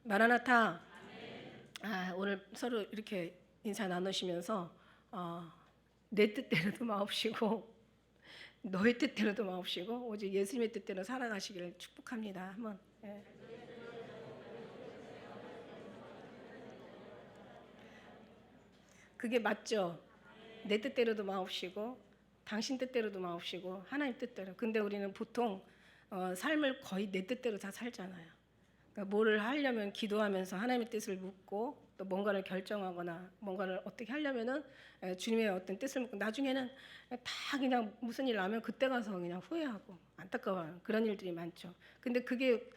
마라나타. 오늘 서로 이렇게 인사 나누시면서 내 뜻대로도 마옵시고 너의 뜻대로도 마옵시고 오직 예수님의 뜻대로 살아가시기를 축복합니다. 한번. 예. 그게 맞죠? 내 뜻대로도 마옵시고 당신 뜻대로도 마옵시고 하나님 뜻대로. 근데 우리는 보통 삶을 거의 내 뜻대로 다 살잖아요. 그러니까 뭐를 하려면 기도하면서 하나님의 뜻을 묻고 또 뭔가를 결정하거나 뭔가를 어떻게 하려면은 주님의 어떤 뜻을 묻고 나중에는 다 그냥 무슨 일 나면 그때 가서 그냥 후회하고 안타까워하는 그런 일들이 많죠. 근데 그게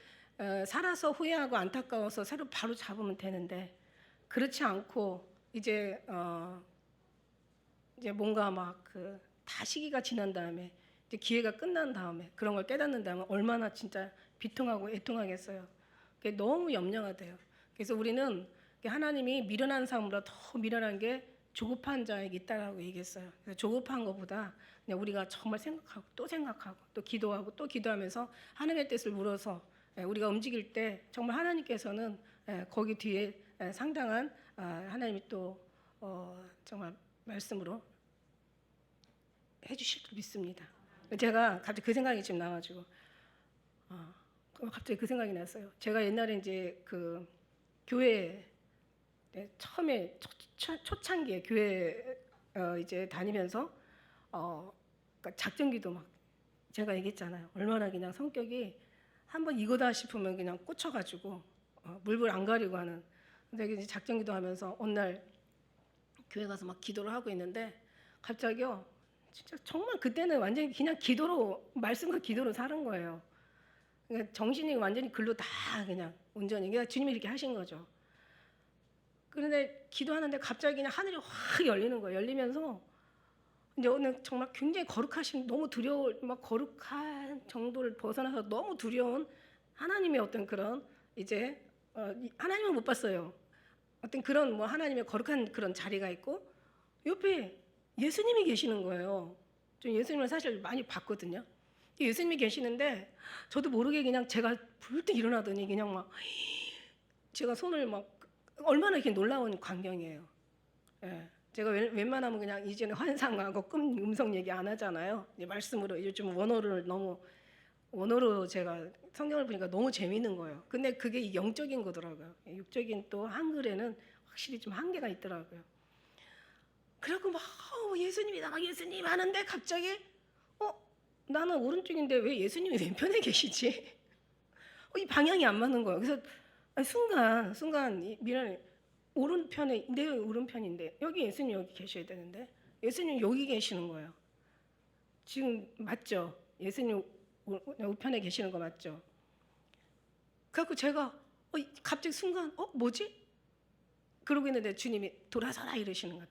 살아서 후회하고 안타까워서 새로 바로 잡으면 되는데 그렇지 않고 이제 뭔가 막 다 시기가 지난 다음에 이제 기회가 끝난 다음에 그런 걸 깨닫는 다음에 얼마나 진짜 비통하고 애통하겠어요. 그게 너무 염려가 돼요. 그래서 우리는 하나님이 미련한 사람보다 더 미련한 게 조급한 자에게 있다라고 얘기했어요. 그래서 조급한 것보다 그냥 우리가 정말 생각하고 또 기도하고 또 기도하면서 하나님의 뜻을 물어서 우리가 움직일 때 정말 하나님께서는 거기 뒤에 상당한 하나님이 또 정말 말씀으로 해주실 줄 믿습니다. 제가 갑자기 그 생각이 지금 나가지고 갑자기 그 생각이 났어요. 제가 옛날에 이제 그 교회 처음에 초창기에 교회 이제 다니면서 그러니까 작정기도 막 제가 얘기했잖아요. 얼마나 그냥 성격이 한번 이거다 싶으면 그냥 꽂혀가지고 물불 안 가리고 하는. 근데 이제 작정기도 하면서 어느 날 교회 가서 막 기도를 하고 있는데 갑자기요. 진짜 정말 그때는 완전히 그냥 기도로 말씀과 기도로 사는 거예요. 그러니까 정신이 완전히 글로 다 그냥 온전히 그러니까 주님이 이렇게 하신 거죠. 그런데 기도하는데 갑자기 그냥 하늘이 확 열리는 거예요. 열리면서 이제 오늘 정말 굉장히 거룩하신 너무 두려울 막 거룩한 정도를 벗어나서 너무 두려운 하나님의 어떤 그런 이제 하나님은 못 봤어요. 어떤 그런 뭐 하나님의 거룩한 그런 자리가 있고 옆에 예수님이 계시는 거예요. 좀 예수님을 사실 많이 봤거든요. 예수님이 계시는데 저도 모르게 그냥 제가 불뚝 일어나더니 그냥 막 제가 손을 막 얼마나 이렇게 놀라운 광경이에요. 예. 제가 웬만하면 그냥 이제는 환상하고 꿈 음성 얘기 안 하잖아요. 이제 말씀으로 요즘 원어로 제가 성경을 보니까 너무 재미있는 거예요. 근데 그게 영적인 거더라고요. 육적인 또 한글에는 확실히 좀 한계가 있더라고요. 그래갖고 막 예수님이다 막 예수님 하는데 갑자기 나는 오른쪽인데 왜 예수님이 왼편에 계시지? 이 방향이 안 맞는 거예요. 그래서 순간 미련이 오른편에 내 오른편인데 여기 예수님 여기 계셔야 되는데 예수님 여기 계시는 거예요. 지금 맞죠? 예수님 우편에 계시는 거 맞죠? 그래갖고 제가 갑자기 순간 뭐지? 그러고 있는데 주님이 돌아서라 이러시는 거야.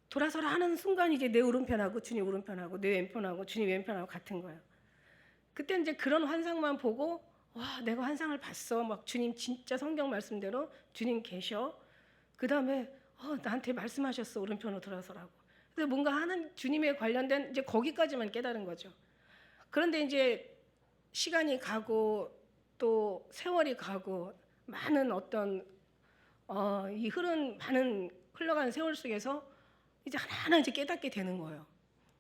돌아서라 하는 순간 이제 내 오른편하고 주님 오른편하고 내 왼편하고 주님 왼편하고 같은 거예요. 그때 이제 그런 환상만 보고 와 내가 환상을 봤어. 막 주님 진짜 성경 말씀대로 주님 계셔. 그 다음에 나한테 말씀하셨어. 오른편으로 돌아서라고. 그래서 뭔가 하는 주님에 관련된 이제 거기까지만 깨달은 거죠. 그런데 이제 시간이 가고 또 세월이 가고 많은 어떤 이 많은 흘러가는 세월 속에서 이제 하나하나 이제 깨닫게 되는 거예요.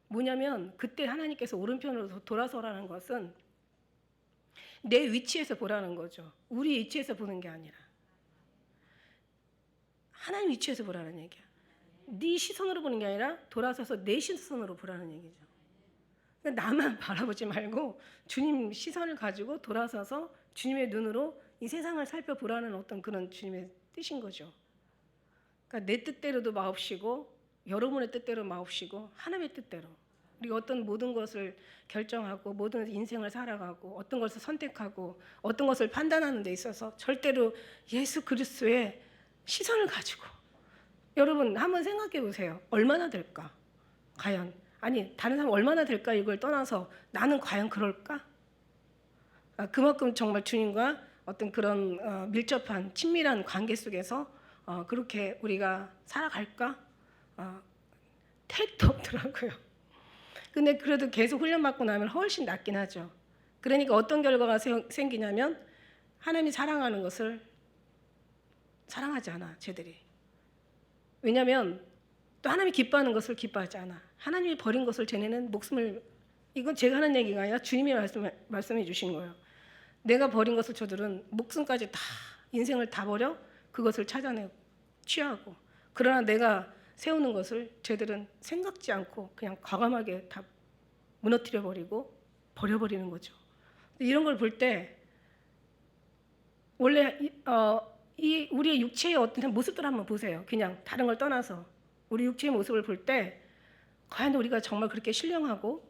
뭐냐면 그때 하나님께서 오른편으로 돌아서라는 것은 내 위치에서 보라는 거죠. 우리 위치에서 보는 게 아니라 하나님 위치에서 보라는 얘기야. 네 시선으로 보는 게 아니라 돌아서서 내 시선으로 보라는 얘기죠. 그러니까 나만 바라보지 말고 주님 시선을 가지고 돌아서서 주님의 눈으로 이 세상을 살펴보라는 어떤 그런 주님의 뜻인 거죠. 그러니까 내 뜻대로도 마옵시고 여러분의 뜻대로 마옵시고 하나님의 뜻대로 우리가 어떤 모든 것을 결정하고 모든 인생을 살아가고 어떤 것을 선택하고 어떤 것을 판단하는 데 있어서 절대로 예수 그리스도의 시선을 가지고 여러분 한번 생각해 보세요. 얼마나 될까? 과연 아니 다른 사람 얼마나 될까 이걸 떠나서 나는 과연 그럴까? 그만큼 정말 주님과 어떤 그런 밀접한 친밀한 관계 속에서 그렇게 우리가 살아갈까? 택도 없더라고요. 근데 그래도 계속 훈련받고 나면 훨씬 낫긴 하죠. 그러니까 어떤 결과가 생기냐면 하나님이 사랑하는 것을 사랑하지 않아, 쟤들이. 왜냐하면 또 하나님이 기뻐하는 것을 기뻐하지 않아. 하나님이 버린 것을 쟤네는 목숨을, 이건 제가 하는 얘기가 아니라 주님이 말씀해 주신 거예요. 내가 버린 것을 저들은 목숨까지 다, 인생을 다 버려 그것을 찾아내고 취하고, 그러나 내가 세우는 것을 쟤들은 생각지 않고 그냥 과감하게 다 무너뜨려 버리고 버려버리는 거죠. 이런 걸 볼 때 원래 이 우리의 육체의 어떤 모습들 한번 보세요. 그냥 다른 걸 떠나서 우리 육체의 모습을 볼 때 과연 우리가 정말 그렇게 신령하고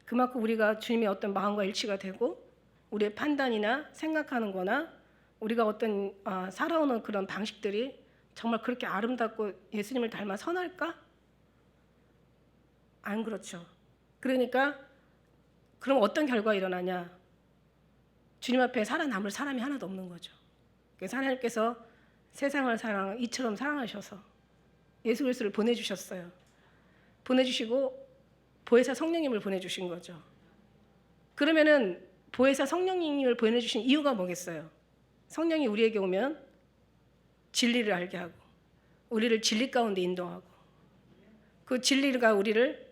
그만큼 우리가 주님의 어떤 마음과 일치가 되고 우리의 판단이나 생각하는 거나 우리가 어떤 살아오는 그런 방식들이 정말 그렇게 아름답고 예수님을 닮아 선할까? 안 그렇죠. 그러니까 그럼 어떤 결과가 일어나냐? 주님 앞에 살아남을 사람이 하나도 없는 거죠. 그래서 하나님께서 세상을 이처럼 사랑하셔서 예수 그리스도를 보내주셨어요. 보내주시고 보혜사 성령님을 보내주신 거죠. 그러면은 보혜사 성령님을 보내주신 이유가 뭐겠어요? 성령이 우리에게 오면 진리를 알게 하고 우리를 진리 가운데 인도하고 그 진리가 우리를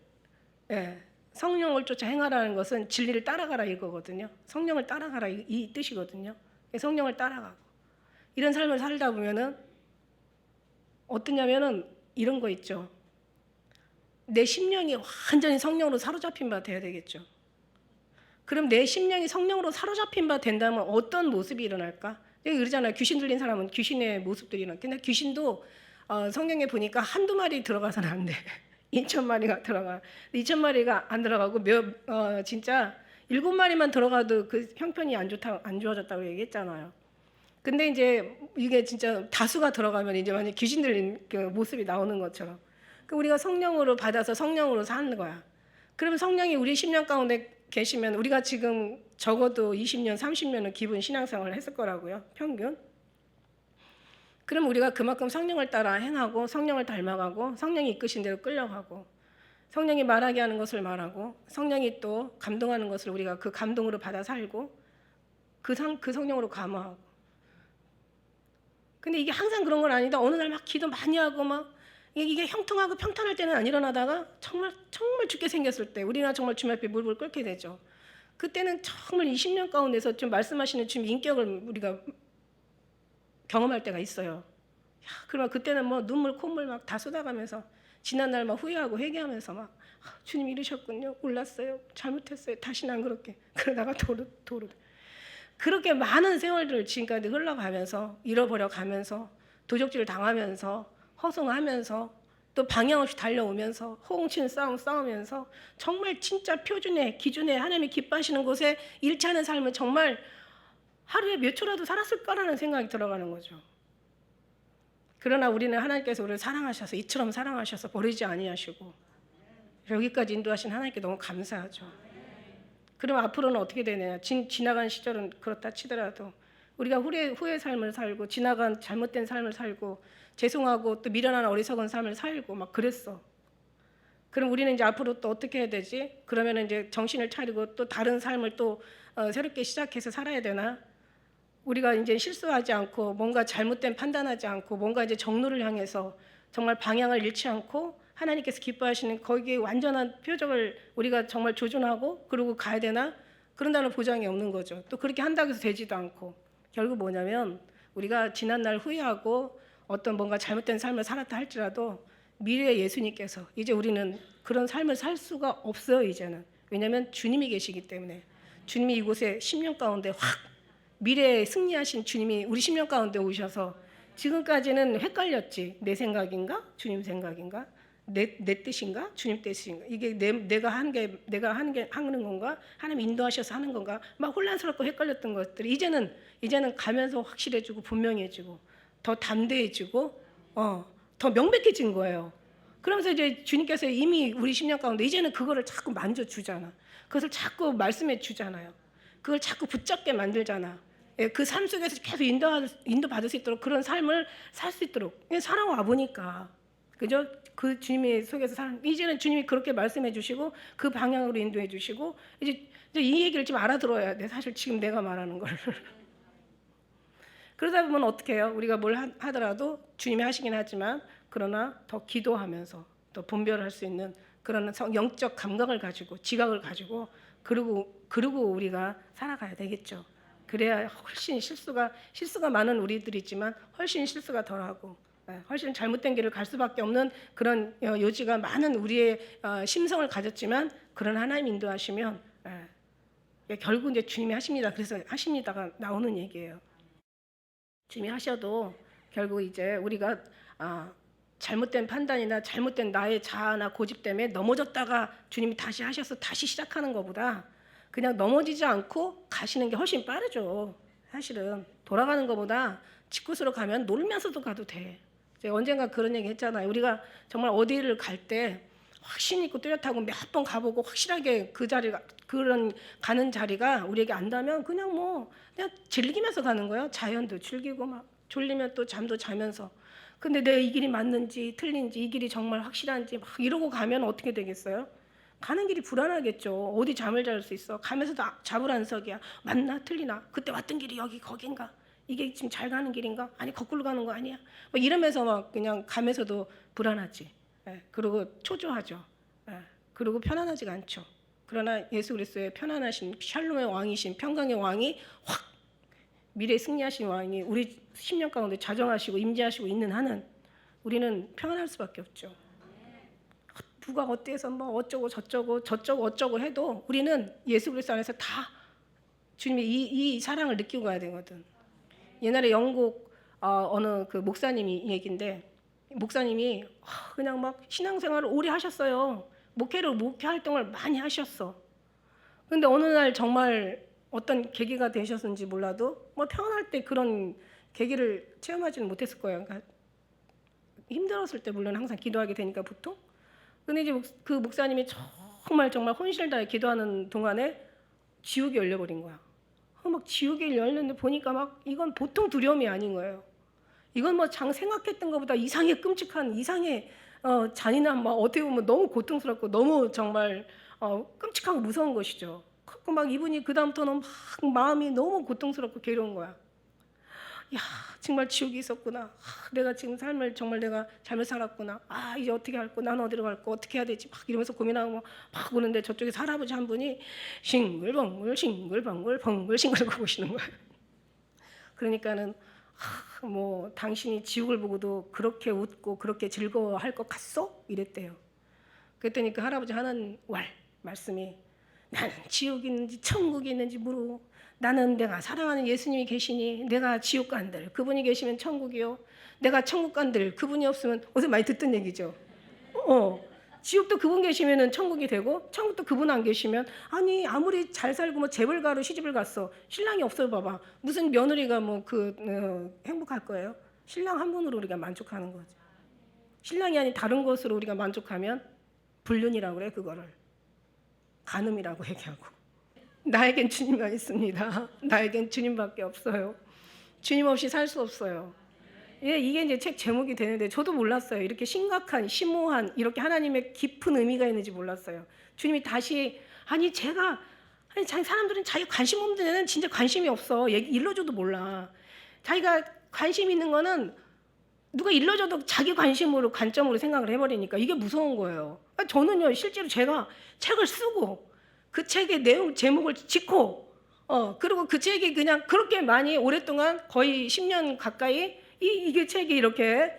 성령을 쫓아 행하라는 것은 진리를 따라가라 이거거든요. 성령을 따라가라 이 뜻이거든요. 성령을 따라가고 이런 삶을 살다 보면은 어떠냐면은 이런 거 있죠. 내 심령이 완전히 성령으로 사로잡힌 바 돼야 되겠죠. 그럼 내 심령이 성령으로 사로잡힌 바 된다면 어떤 모습이 일어날까? 여기 그러잖아요. 귀신 들린 사람은 귀신의 모습들이 일어나. 근데 귀신도 성경에 보니까 한두 마리 들어가서는 안 돼. 2,000마리가 들어가. 2,000마리가 안 들어가고 진짜 7마리만 들어가도 그 형편이 안 좋아졌다고 얘기했잖아요. 근데 이제 이게 진짜 다수가 들어가면 이제 완전 귀신 들린 그 모습이 나오는 것처럼. 그 우리가 성령으로 받아서 성령으로 사는 거야. 그러면 성령이 우리 심령 가운데 계시면 우리가 지금 적어도 20년, 30년은 기본 신앙생활을 했을 거라고요. 평균. 그럼 우리가 그만큼 성령을 따라 행하고 성령을 닮아가고 성령이 이끄신 대로 끌려가고 성령이 말하게 하는 것을 말하고 성령이 또 감동하는 것을 우리가 그 감동으로 받아 살고 그 성령으로 감화하고. 근데 이게 항상 그런 건 아니다. 어느 날 막 기도 많이 하고 막 이게 형통하고 평탄할 때는 안 일어나다가 정말 죽게 생겼을 때 우리가 정말 주님 앞에 무릎을 꿇게 되죠. 그때는 정말 20년 가운데서 좀 말씀하시는 주님 인격을 우리가 경험할 때가 있어요. 그러면 그때는 뭐 눈물 콧물 막 다 쏟아가면서 지난 날 막 후회하고 회개하면서 막 주님 이러셨군요. 몰랐어요. 잘못했어요. 다시는 안 그렇게. 그러다가 도로 그렇게 많은 세월들을 지금까지 흘러가면서 잃어버려 가면서 도적질을 당하면서 허송하면서 또 방향 없이 달려오면서 호응치는 싸움 싸우면서 정말 진짜 표준의 기준에 하나님이 기뻐하시는 곳에 일치하는 삶은 정말 하루에 몇 초라도 살았을까라는 생각이 들어가는 거죠. 그러나 우리는 하나님께서 우리를 사랑하셔서 이처럼 사랑하셔서 버리지 아니하시고 여기까지 인도하신 하나님께 너무 감사하죠. 그럼 앞으로는 어떻게 되냐? 지나간 시절은 그렇다 치더라도 우리가 후회 삶을 살고 지나간 잘못된 삶을 살고 죄송하고 또 미련한 어리석은 삶을 살고 막 그랬어. 그럼 우리는 이제 앞으로 또 어떻게 해야 되지? 그러면 이제 정신을 차리고 또 다른 삶을 또 새롭게 시작해서 살아야 되나? 우리가 이제 실수하지 않고 뭔가 잘못된 판단하지 않고 뭔가 이제 정로를 향해서 정말 방향을 잃지 않고 하나님께서 기뻐하시는 거기에 완전한 표적을 우리가 정말 조준하고 그러고 가야 되나? 그런다는 보장이 없는 거죠. 또 그렇게 한다고 해서 되지도 않고 결국 뭐냐면 우리가 지난날 후회하고 어떤 뭔가 잘못된 삶을 살았다 할지라도 미래의 예수님께서 이제 우리는 그런 삶을 살 수가 없어요. 이제는. 왜냐하면 주님이 계시기 때문에 주님이 이곳에 10년 가운데 확 미래에 승리하신 주님이 우리 10년 가운데 오셔서 지금까지는 헷갈렸지. 내 생각인가? 주님 생각인가? 내 뜻인가? 주님 뜻인가? 이게 내가 하는 게 하는 건가? 하나님 인도하셔서 하는 건가? 막 혼란스럽고 헷갈렸던 것들이 이제는 가면서 확실해지고 분명해지고 더 담대해지고 더 명백해진 거예요. 그러면서 이제 주님께서 이미 우리 10년 가운데 이제는 그거를 자꾸 만져주잖아. 그것을 자꾸 말씀해 주잖아요. 그걸 자꾸 붙잡게 만들잖아. 그 삶 속에서 계속 인도받을 수 있도록 그런 삶을 살 수 있도록 살아와 보니까 그죠? 그 주님의 속에서 이제는 주님이 그렇게 말씀해 주시고 그 방향으로 인도해 주시고 이제 이 얘기를 좀 알아들어야 돼. 사실 지금 내가 말하는 걸 그러다 보면 어떻게 해요? 우리가 뭘 하더라도 주님이 하시긴 하지만 그러나 더 기도하면서 더 분별할 수 있는 그런 영적 감각을 가지고 지각을 가지고 그리고 우리가 살아가야 되겠죠. 그래야 훨씬 실수가 많은 우리들이지만 훨씬 실수가 덜하고 훨씬 잘못된 길을 갈 수밖에 없는 그런 요지가 많은 우리의 심성을 가졌지만 그런 하나님 인도하시면 결국 이제 주님이 하십니다. 그래서 하십니다가 나오는 얘기예요. 주님이 하셔도 결국 이제 우리가 잘못된 판단이나 잘못된 나의 자아나 고집 때문에 넘어졌다가 주님이 다시 하셔서 다시 시작하는 것보다 그냥 넘어지지 않고 가시는 게 훨씬 빠르죠. 사실은 돌아가는 것보다 직구스로 가면 놀면서도 가도 돼. 제가 언젠가 그런 얘기 했잖아요. 우리가 정말 어디를 갈 때 확신 있고 뚜렷하고 몇 번 가보고 확실하게 그 자리가 그런 가는 자리가 우리에게 안다면 그냥 즐기면서 가는 거예요. 자연도 즐기고 막 졸리면 또 잠도 자면서. 근데 내 이 길이 맞는지 틀린지 이 길이 정말 확실한지 막 이러고 가면 어떻게 되겠어요? 가는 길이 불안하겠죠. 어디 잠을 잘 수 있어? 가면서도 자불안석이야. 맞나 틀리나? 그때 왔던 길이 여기 거긴가? 이게 지금 잘 가는 길인가? 아니 거꾸로 가는 거 아니야? 막 이러면서 막 그냥 가면서도 불안하지. 그리고 초조하죠. 그리고 편안하지가 않죠. 그러나 예수 그리스도의 편안하신 샬롬의 왕이신 평강의 왕이 확 미래 승리하신 왕이 우리 심령 가운데 자정하시고 임재하시고 있는 한은 우리는 평안할 수밖에 없죠. 누가 어때서 뭐 어쩌고 저쩌고 어쩌고 해도 우리는 예수 그리스도 안에서 다 주님의 이 사랑을 느끼고 가야 되거든. 옛날에 영국 어느 그 목사님이 얘기인데 목사님이 그냥 막 신앙생활을 오래 하셨어요. 목회 활동을 많이 하셨어. 근데 어느 날 정말 어떤 계기가 되셨는지 몰라도 뭐 평안할 때 그런 계기를 체험하지는 못했을 거예요. 그러니까 힘들었을 때 물론 항상 기도하게 되니까 보통. 근데 이제 그 목사님이 정말 혼신을 다해 기도하는 동안에 지옥이 열려버린 거야. 막 지옥이 열렸는데 보니까 막 이건 보통 두려움이 아닌 거예요. 이건 뭐 생각했던 것보다 이상의 끔찍한 이상의 잔인한 막 어떻게 보면 너무 고통스럽고 너무 정말 끔찍하고 무서운 것이죠. 그래서 막 이분이 그 다음부터는 막 마음이 너무 고통스럽고 괴로운 거야. 야 정말 지옥이 있었구나. 내가 지금 삶을 정말 내가 잘못 살았구나. 이제 어떻게 할 거? 난 어디로 갈 거? 어떻게 해야 되지? 막 이러면서 고민하고 막 오는데 저쪽에 할아버지 한 분이 싱글벙글 싱글벙글 벙글 싱글벙글 오시는 거예요. 그러니까는 뭐 당신이 지옥을 보고도 그렇게 웃고 그렇게 즐거워할 것 같소? 이랬대요. 그랬더니 그 할아버지 하는 말씀이 나는 지옥이 있는지 천국이 있는지 모르고 나는 내가 사랑하는 예수님이 계시니 내가 지옥 간들 그분이 계시면 천국이요. 내가 천국 간들 그분이 없으면 어디서 많이 듣던 얘기죠. 지옥도 그분 계시면은 천국이 되고 천국도 그분 안 계시면 아니 아무리 잘 살고 뭐 재벌가로 시집을 갔어 신랑이 없어 봐봐 무슨 며느리가 뭐 행복할 거예요? 신랑 한 분으로 우리가 만족하는 거죠. 신랑이 아닌 다른 것으로 우리가 만족하면 불륜이라고 그래. 그거를 간음이라고 얘기하고. 나에겐 주님만 있습니다. 나에겐 주님밖에 없어요. 주님 없이 살 수 없어요. 이게 이제 책 제목이 되는데 저도 몰랐어요. 이렇게 심각한, 심오한 이렇게 하나님의 깊은 의미가 있는지 몰랐어요. 주님이 다시 사람들은 자기 관심 없는 데는 진짜 관심이 없어. 일러줘도 몰라. 자기가 관심 있는 거는 누가 일러줘도 자기 관점으로 생각을 해버리니까 이게 무서운 거예요. 저는요 실제로 제가 책을 쓰고 그 책의 내용 제목을 짓고 그리고 그 책이 그냥 그렇게 많이 오랫동안 거의 10년 가까이 이게 책이 이렇게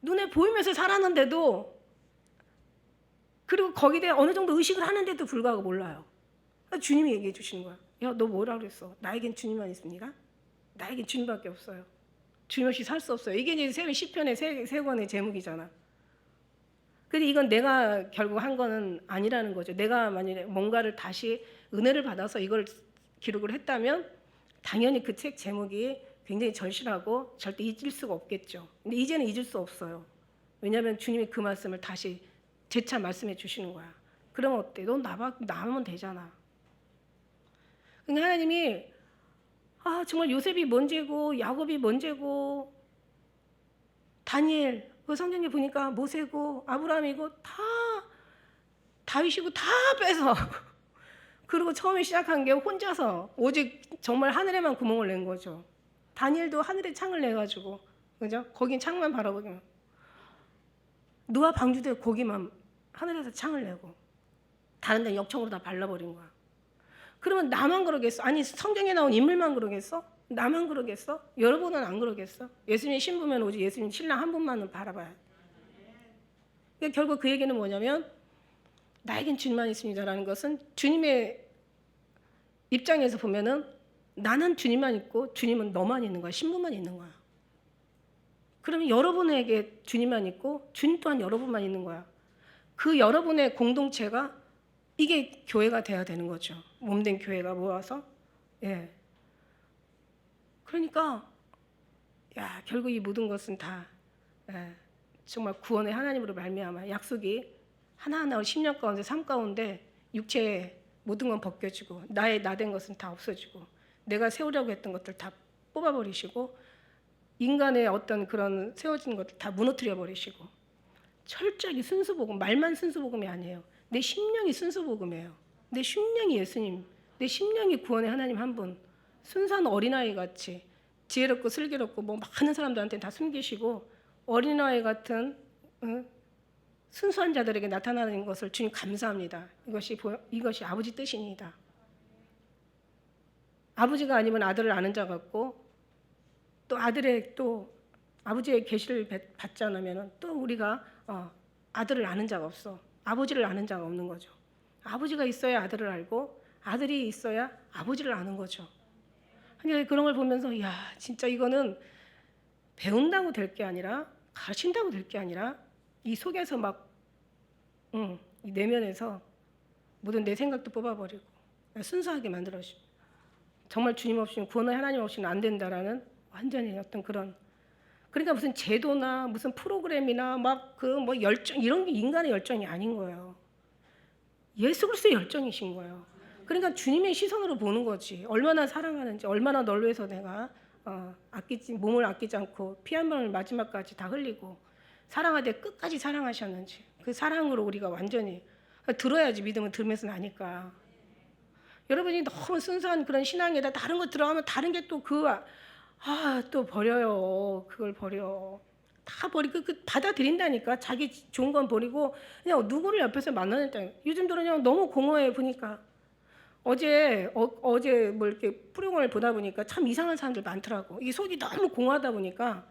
눈에 보이면서 살았는데도 그리고 거기에 대해 어느 정도 의식을 하는데도 불구하고 몰라요. 주님이 얘기해 주시는 거야. 야, 너 뭐라 그랬어? 나에겐 주님만 있습니다. 나에겐 주님밖에 없어요. 주님 없이 살 수 없어요. 이게 이제 시편의 세 권의 제목이잖아. 근데 이건 내가 결국 한 거는 아니라는 거죠. 내가 만약에 뭔가를 다시 은혜를 받아서 이걸 기록을 했다면 당연히 그 책 제목이 굉장히 절실하고 절대 잊을 수가 없겠죠. 근데 이제는 잊을 수 없어요. 왜냐하면 주님이 그 말씀을 다시 재차 말씀해 주시는 거야. 그러면 어때? 넌 나면 되잖아. 근데 하나님이 정말 요셉이 뭔죄고 야곱이 뭔죄고 다니엘 그 성경에 보니까 모세고 아브라함이고 다 다윗이고 다 빼서 그리고 처음에 시작한 게 혼자서 오직 정말 하늘에만 구멍을 낸 거죠. 다니엘도 하늘에 창을 내가지고, 그죠? 거긴 창만 바라보기만. 노아 방주도 거기만 하늘에서 창을 내고 다른 데 역청으로 다 발라버린 거야. 그러면 나만 그러겠어? 아니 성경에 나온 인물만 그러겠어? 나만 그러겠어? 여러분은 안 그러겠어? 예수님 신부면 오직 예수님 신랑 한 분만은 바라봐야 돼. 그러니까 결국 그 얘기는 뭐냐면 나에겐 주님만 있습니다라는 것은 주님의 입장에서 보면은 나는 주님만 있고 주님은 너만 있는 거야. 신부만 있는 거야. 그러면 여러분에게 주님만 있고 주님 또한 여러분만 있는 거야. 그 여러분의 공동체가 이게 교회가 돼야 되는 거죠. 몸된 교회가 모아서. 예. 그러니까 야 결국 이 모든 것은 다 정말 구원의 하나님으로 말미암아 약속이 하나하나 10년 가운데 삶 가운데 육체의 모든 건 벗겨지고 나의 나된 것은 다 없어지고 내가 세우려고 했던 것들 다 뽑아버리시고 인간의 어떤 그런 세워진 것들 다 무너뜨려 버리시고 철저하게 순수복음, 말만 순수복음이 아니에요. 내 심령이 순수복음이에요. 내 심령이 예수님, 내 심령이 구원의 하나님 한 분. 순수한 어린아이 같이 지혜롭고 슬기롭고 뭐 많은 사람들한테 다 숨기시고 어린아이 같은 순수한 자들에게 나타나는 것을 주님 감사합니다. 이것이 아버지 뜻입니다. 아버지가 아니면 아들을 아는 자 같고 또 아들의 또 아버지의 계시를 받지 않으면 또 우리가 아들을 아는 자가 없어. 아버지를 아는 자가 없는 거죠. 아버지가 있어야 아들을 알고 아들이 있어야 아버지를 아는 거죠. 그러니까 그런 걸 보면서 야 진짜 이거는 배운다고 될 게 아니라 가르친다고 될 게 아니라 이 속에서 막 이 내면에서 모든 내 생각도 뽑아버리고 순수하게 만들어주고 정말 주님 없이는 구원의 하나님 없이는 안 된다라는 완전히 어떤 그런 그러니까 무슨 제도나 무슨 프로그램이나 막 그 뭐 열정 이런 게 인간의 열정이 아닌 거예요. 예수 그리스도의 열정이신 거예요. 그러니까 주님의 시선으로 보는 거지. 얼마나 사랑하는지, 얼마나 널 위해서 내가 몸을 아끼지 않고 피 한 방울 마지막까지 다 흘리고 사랑하되 끝까지 사랑하셨는지 그 사랑으로 우리가 완전히 들어야지 믿음은 들으면서 나니까. 여러분이 너무 순수한 그런 신앙에다 다른 거 들어가면 다른 게 또 또 버려요. 그걸 버려. 다 버리고 받아들인다니까. 자기 좋은 건 버리고 그냥 누구를 옆에서 만나니까. 요즘들은 그냥 너무 공허해 보니까. 어제 뭐 이렇게 프로그램을 보다 보니까 참 이상한 사람들 많더라고. 이 속이 너무 공허하다 보니까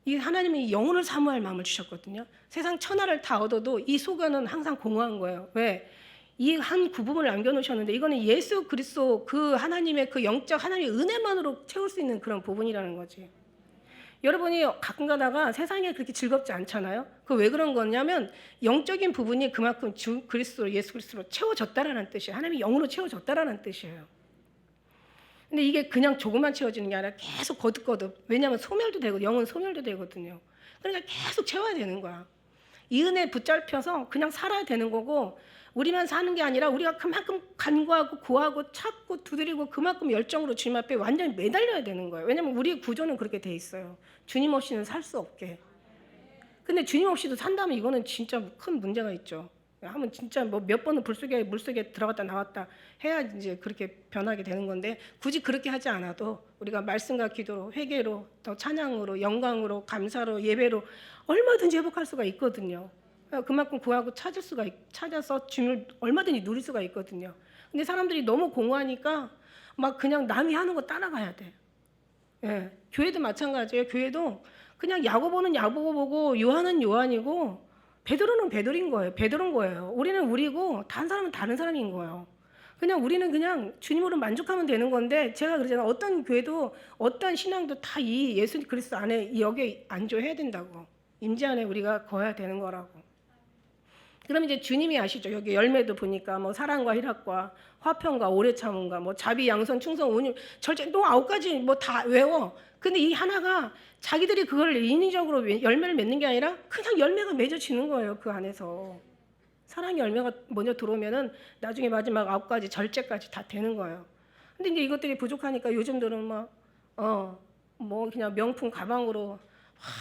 이 하나님이 영혼을 사모할 마음을 주셨거든요. 세상 천하를 다 얻어도 이 속에는 항상 공허한 거예요. 왜? 이 한 구분을 남겨놓으셨는데 이거는 예수 그리스도 그 하나님의 그 영적 하나님의 은혜만으로 채울 수 있는 그런 부분이라는 거지. 여러분이 가끔 가다가 세상에 그렇게 즐겁지 않잖아요. 그 왜 그런 거냐면 영적인 부분이 그만큼 예수 그리스도로 채워졌다라는 뜻이에요. 하나님이 영으로 채워졌다라는 뜻이에요. 근데 이게 그냥 조금만 채워지는 게 아니라 계속 거듭거듭. 왜냐하면 소멸도 되고 영은 소멸도 되거든요. 그러니까 계속 채워야 되는 거야. 이 은혜에 붙잡혀서 그냥 살아야 되는 거고 우리만 사는 게 아니라 우리가 그만큼 간구하고 구하고 찾고 두드리고 그만큼 열정으로 주님 앞에 완전히 매달려야 되는 거예요. 왜냐하면 우리의 구조는 그렇게 돼 있어요. 주님 없이는 살 수 없게. 근데 주님 없이도 산다면 이거는 진짜 큰 문제가 있죠. 하면 진짜 뭐 몇 번은 물속에 들어갔다 나왔다 해야 이제 그렇게 변하게 되는 건데 굳이 그렇게 하지 않아도 우리가 말씀과 기도로 회개로 또 찬양으로 영광으로 감사로 예배로 얼마든지 회복할 수가 있거든요. 그만큼 구하고 찾아서 주님을 얼마든지 누릴 수가 있거든요. 근데 사람들이 너무 공허하니까 막 그냥 남이 하는 거 따라가야 돼. 예, 교회도 마찬가지예요. 교회도 그냥 야고보는 야고보 보고 요한은 요한이고 베드로는 베드로인 거예요. 베드로인 거예요. 우리는 우리고 다른 사람은 다른 사람인 거예요. 그냥 우리는 그냥 주님으로 만족하면 되는 건데 제가 그러잖아요. 어떤 교회도 어떤 신앙도 다 이 예수 그리스도 안에 여기에 안주해야 된다고. 임재 안에 우리가 거해야 되는 거라고. 그럼 이제 주님이 아시죠. 여기 열매도 보니까 뭐 사랑과 희락과 화평과 오래 참음과 뭐 자비, 양선, 충성, 온유, 절제 또 9가지 뭐 다 외워. 근데 이 하나가 자기들이 그걸 인위적으로 열매를 맺는 게 아니라 그냥 열매가 맺어지는 거예요. 그 안에서. 사랑의 열매가 먼저 들어오면은 나중에 마지막 9가지 절제까지 다 되는 거예요. 근데 이제 이것들이 부족하니까 요즘들은 뭐 그냥 명품 가방으로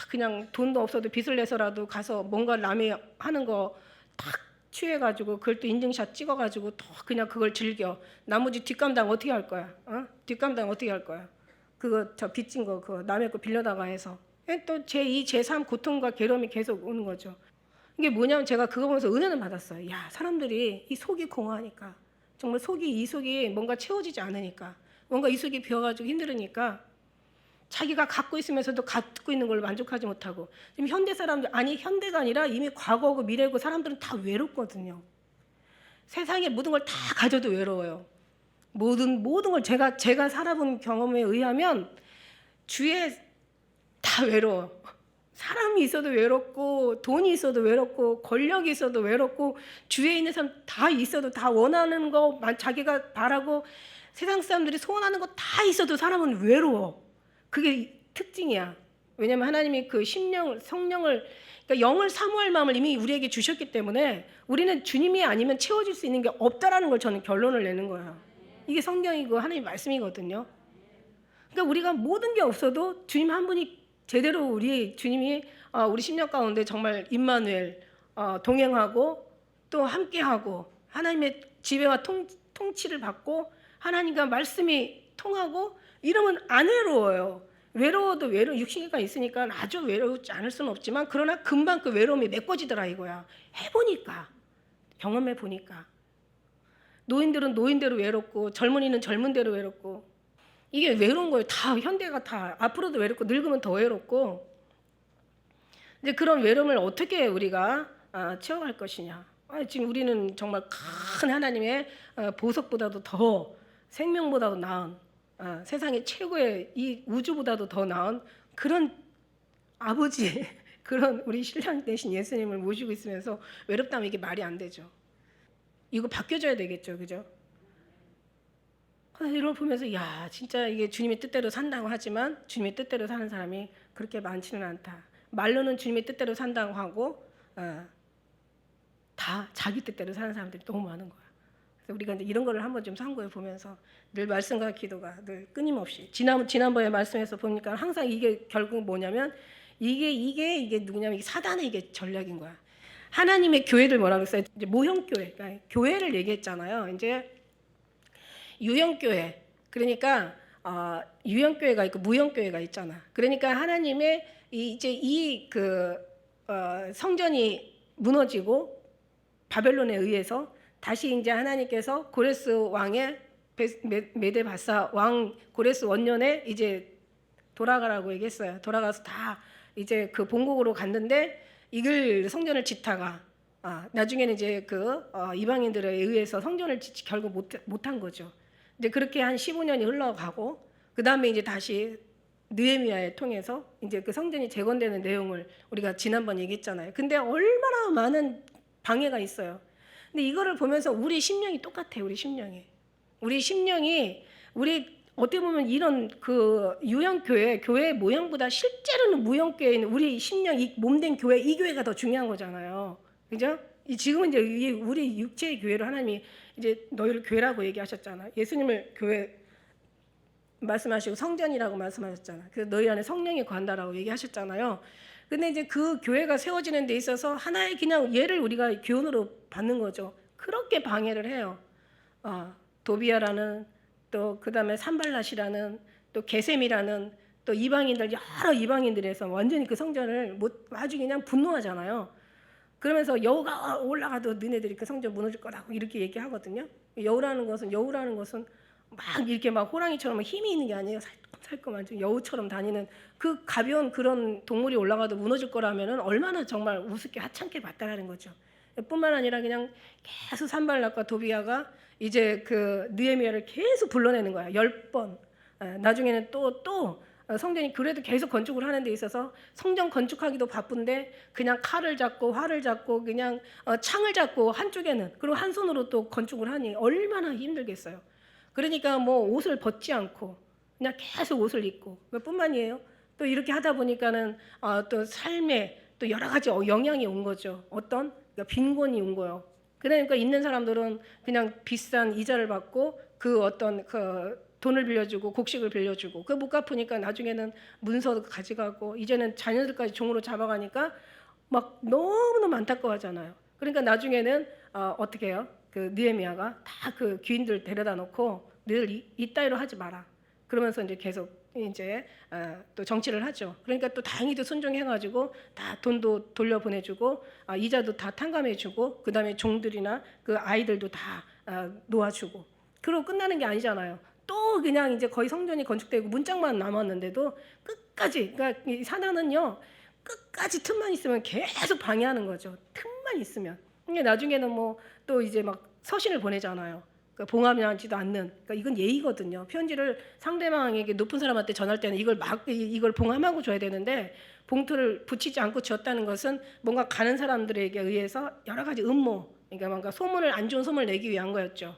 그냥 돈도 없어도 빚을 내서라도 가서 뭔가 남이 하는 거 딱 취해가지고 그걸 또 인증샷 찍어가지고 또 그냥 그걸 즐겨. 나머지 뒷감당 어떻게 할 거야? 뒷감당 어떻게 할 거야? 그거 저 빚진 거 그거 남의 거 빌려다가 해서 또 제2, 제3 고통과 괴로움이 계속 오는 거죠. 이게 뭐냐면 제가 그거 보면서 은혜는 받았어요. 야, 사람들이 이 속이 공허하니까 정말 이 속이 뭔가 채워지지 않으니까 뭔가 이 속이 비어가지고 힘들으니까 자기가 갖고 있으면서도 갖고 있는 걸 만족하지 못하고 지금 현대 사람들 현대가 아니라 이미 과거고 미래고 사람들은 다 외롭거든요. 세상에 모든 걸 다 가져도 외로워요. 모든 걸 제가 살아본 경험에 의하면 주위에 다 외로워. 사람이 있어도 외롭고 돈이 있어도 외롭고 권력이 있어도 외롭고 주위에 있는 사람 다 있어도 다 원하는 거 자기가 바라고 세상 사람들이 소원하는 거 다 있어도 사람은 외로워. 그게 특징이야. 왜냐하면 하나님이 그 성령을 그러니까 영을 사모할 마음을 이미 우리에게 주셨기 때문에 우리는 주님이 아니면 채워질 수 있는 게 없다라는 걸 저는 결론을 내는 거예요. 이게 성경이고 하나님 말씀이거든요. 그러니까 우리가 모든 게 없어도 주님 한 분이 제대로 우리 주님이 우리 심령 가운데 정말 임마누엘 동행하고 또 함께하고 하나님의 지배와 통치를 받고 하나님과 말씀이 통하고 이러면 안 외로워요. 외로워도 육신기가 있으니까 아주 외롭지 않을 수는 없지만 그러나 금방 그 외로움이 메꿔지더라 이거야. 해보니까 경험해 보니까 노인들은 노인대로 외롭고 젊은이는 젊은대로 외롭고 이게 외로운 거예요. 다 현대가 다 앞으로도 외롭고 늙으면 더 외롭고 이제 그런 외로움을 어떻게 우리가 채워갈 것이냐. 지금 우리는 정말 큰 하나님의 보석보다도 더 생명보다도 나은 세상의 최고의 이 우주보다도 더 나은 그런 아버지 그런 우리 신랑 되신 예수님을 모시고 있으면서 외롭다면 이게 말이 안 되죠. 이거 바뀌어져야 되겠죠, 그죠? 이걸 보면서 야 진짜 이게 주님의 뜻대로 산다고 하지만 주님의 뜻대로 사는 사람이 그렇게 많지는 않다. 말로는 주님의 뜻대로 산다고 하고 다 자기 뜻대로 사는 사람들이 너무 많은 거야. 그래서 우리가 이제 이런 거를 한번 좀 참고해 보면서 늘 말씀과 기도가 늘 끊임없이 지난번에 말씀에서 보니까 항상 이게 결국 뭐냐면 이게 누구냐면 이게 사단의 이게 전략인 거야. 하나님의 교회를 뭐라고 했어요? 이제 모형교회, 그러니까 교회를 얘기했잖아요. 이제 유형교회, 그러니까 유형교회가 있고 무형교회가 있잖아. 그러니까 하나님의 성전이 무너지고 바벨론에 의해서 다시 이제 하나님께서 고레스 왕의 메데바사 왕 고레스 원년에 이제 돌아가라고 얘기했어요. 돌아가서 다 이제 그 본국으로 갔는데 이걸 성전을 짓다가 나중에는 이제 이방인들에 의해서 성전을 짓지 결국 못한 거죠. 이제 그렇게 한 15년이 흘러가고 그 다음에 이제 다시 느헤미야에 통해서 이제 그 성전이 재건되는 내용을 우리가 지난번 얘기했잖아요. 근데 얼마나 많은 방해가 있어요. 근데 이거를 보면서 우리 심령이 똑같아요. 우리 심령이 어떻게 보면 이런 그 유형교회 교회의 모형보다 실제로는 무형교회는 우리 심령 이 몸된 교회 이 교회가 더 중요한 거잖아요. 그죠? 지금은 이제 우리 육체의 교회로 하나님이 이제 너희를 교회라고 얘기하셨잖아. 예수님을 교회 말씀하시고 성전이라고 말씀하셨잖아. 그래서 너희 안에 성령이 거한다라고 얘기하셨잖아요. 근데 이제 그 교회가 세워지는 데 있어서 하나의 그냥 예를 우리가 교훈으로 받는 거죠. 그렇게 방해를 해요. 도비아라는 또 그다음에 산발랏이라는 또 게셈이라는 또 이방인들 여러 이방인들에서 완전히 그 성전을 아주 그냥 분노하잖아요. 그러면서 여호가 올라가도 너네들이 그 성전 무너질 거라고 이렇게 얘기하거든요. 여우라는 것은 막 이렇게 막 호랑이처럼 힘이 있는 게 아니에요. 살끔한 여우처럼 다니는 그 가벼운 그런 동물이 올라가도 무너질 거라면은 얼마나 정말 우습게 하찮게 봤다라는 거죠. 뿐만 아니라 그냥 계속 산발랏과 도비아가 이제 그 느헤미야를 계속 불러내는 거야. 10번. 나중에는 또 성전이 그래도 계속 건축을 하는 데 있어서 성전 건축하기도 바쁜데 그냥 칼을 잡고 활을 잡고 그냥 창을 잡고 한쪽에는 그리고 한 손으로 또 건축을 하니 얼마나 힘들겠어요. 그러니까 뭐 옷을 벗지 않고 그냥 계속 옷을 입고 뿐만이에요. 또 이렇게 하다 보니까는 또 삶에 또 여러 가지 영향이 온 거죠. 그러니까 빈곤이 온 거예요. 그러니까 있는 사람들은 그냥 비싼 이자를 받고 그 돈을 빌려주고 곡식을 빌려주고 그 못 갚으니까 나중에는 문서도 가져가고 이제는 자녀들까지 종으로 잡아가니까 막 너무너무 안타까워하잖아요. 그러니까 나중에는 어떻게 해요? 그 느헤미야가 다 그 귀인들 데려다 놓고 늘 이따위로 하지 마라. 그러면서 이제 계속 이제 또 정치를 하죠. 그러니까 또 다행히도 순종해가지고 다 돈도 돌려보내주고 이자도 다 탕감해주고 그다음에 종들이나 그 아이들도 다 놓아주고 그러고 끝나는 게 아니잖아요. 또 그냥 이제 거의 성전이 건축되고 문짝만 남았는데도 끝까지 그러니까 이 사단은요 끝까지 틈만 있으면 계속 방해하는 거죠. 틈만 있으면. 이게 나중에는 뭐 또 이제 막 서신을 보내잖아요. 그러니까 봉함하지도 않는. 그러니까 이건 예의거든요. 편지를 상대방에게 높은 사람한테 전할 때는 이걸 봉함하고 줘야 되는데 봉투를 붙이지 않고 줬다는 것은 뭔가 가는 사람들에게 의해서 여러 가지 음모, 그러니까 뭔가 소문을 안 좋은 소문을 내기 위한 거였죠.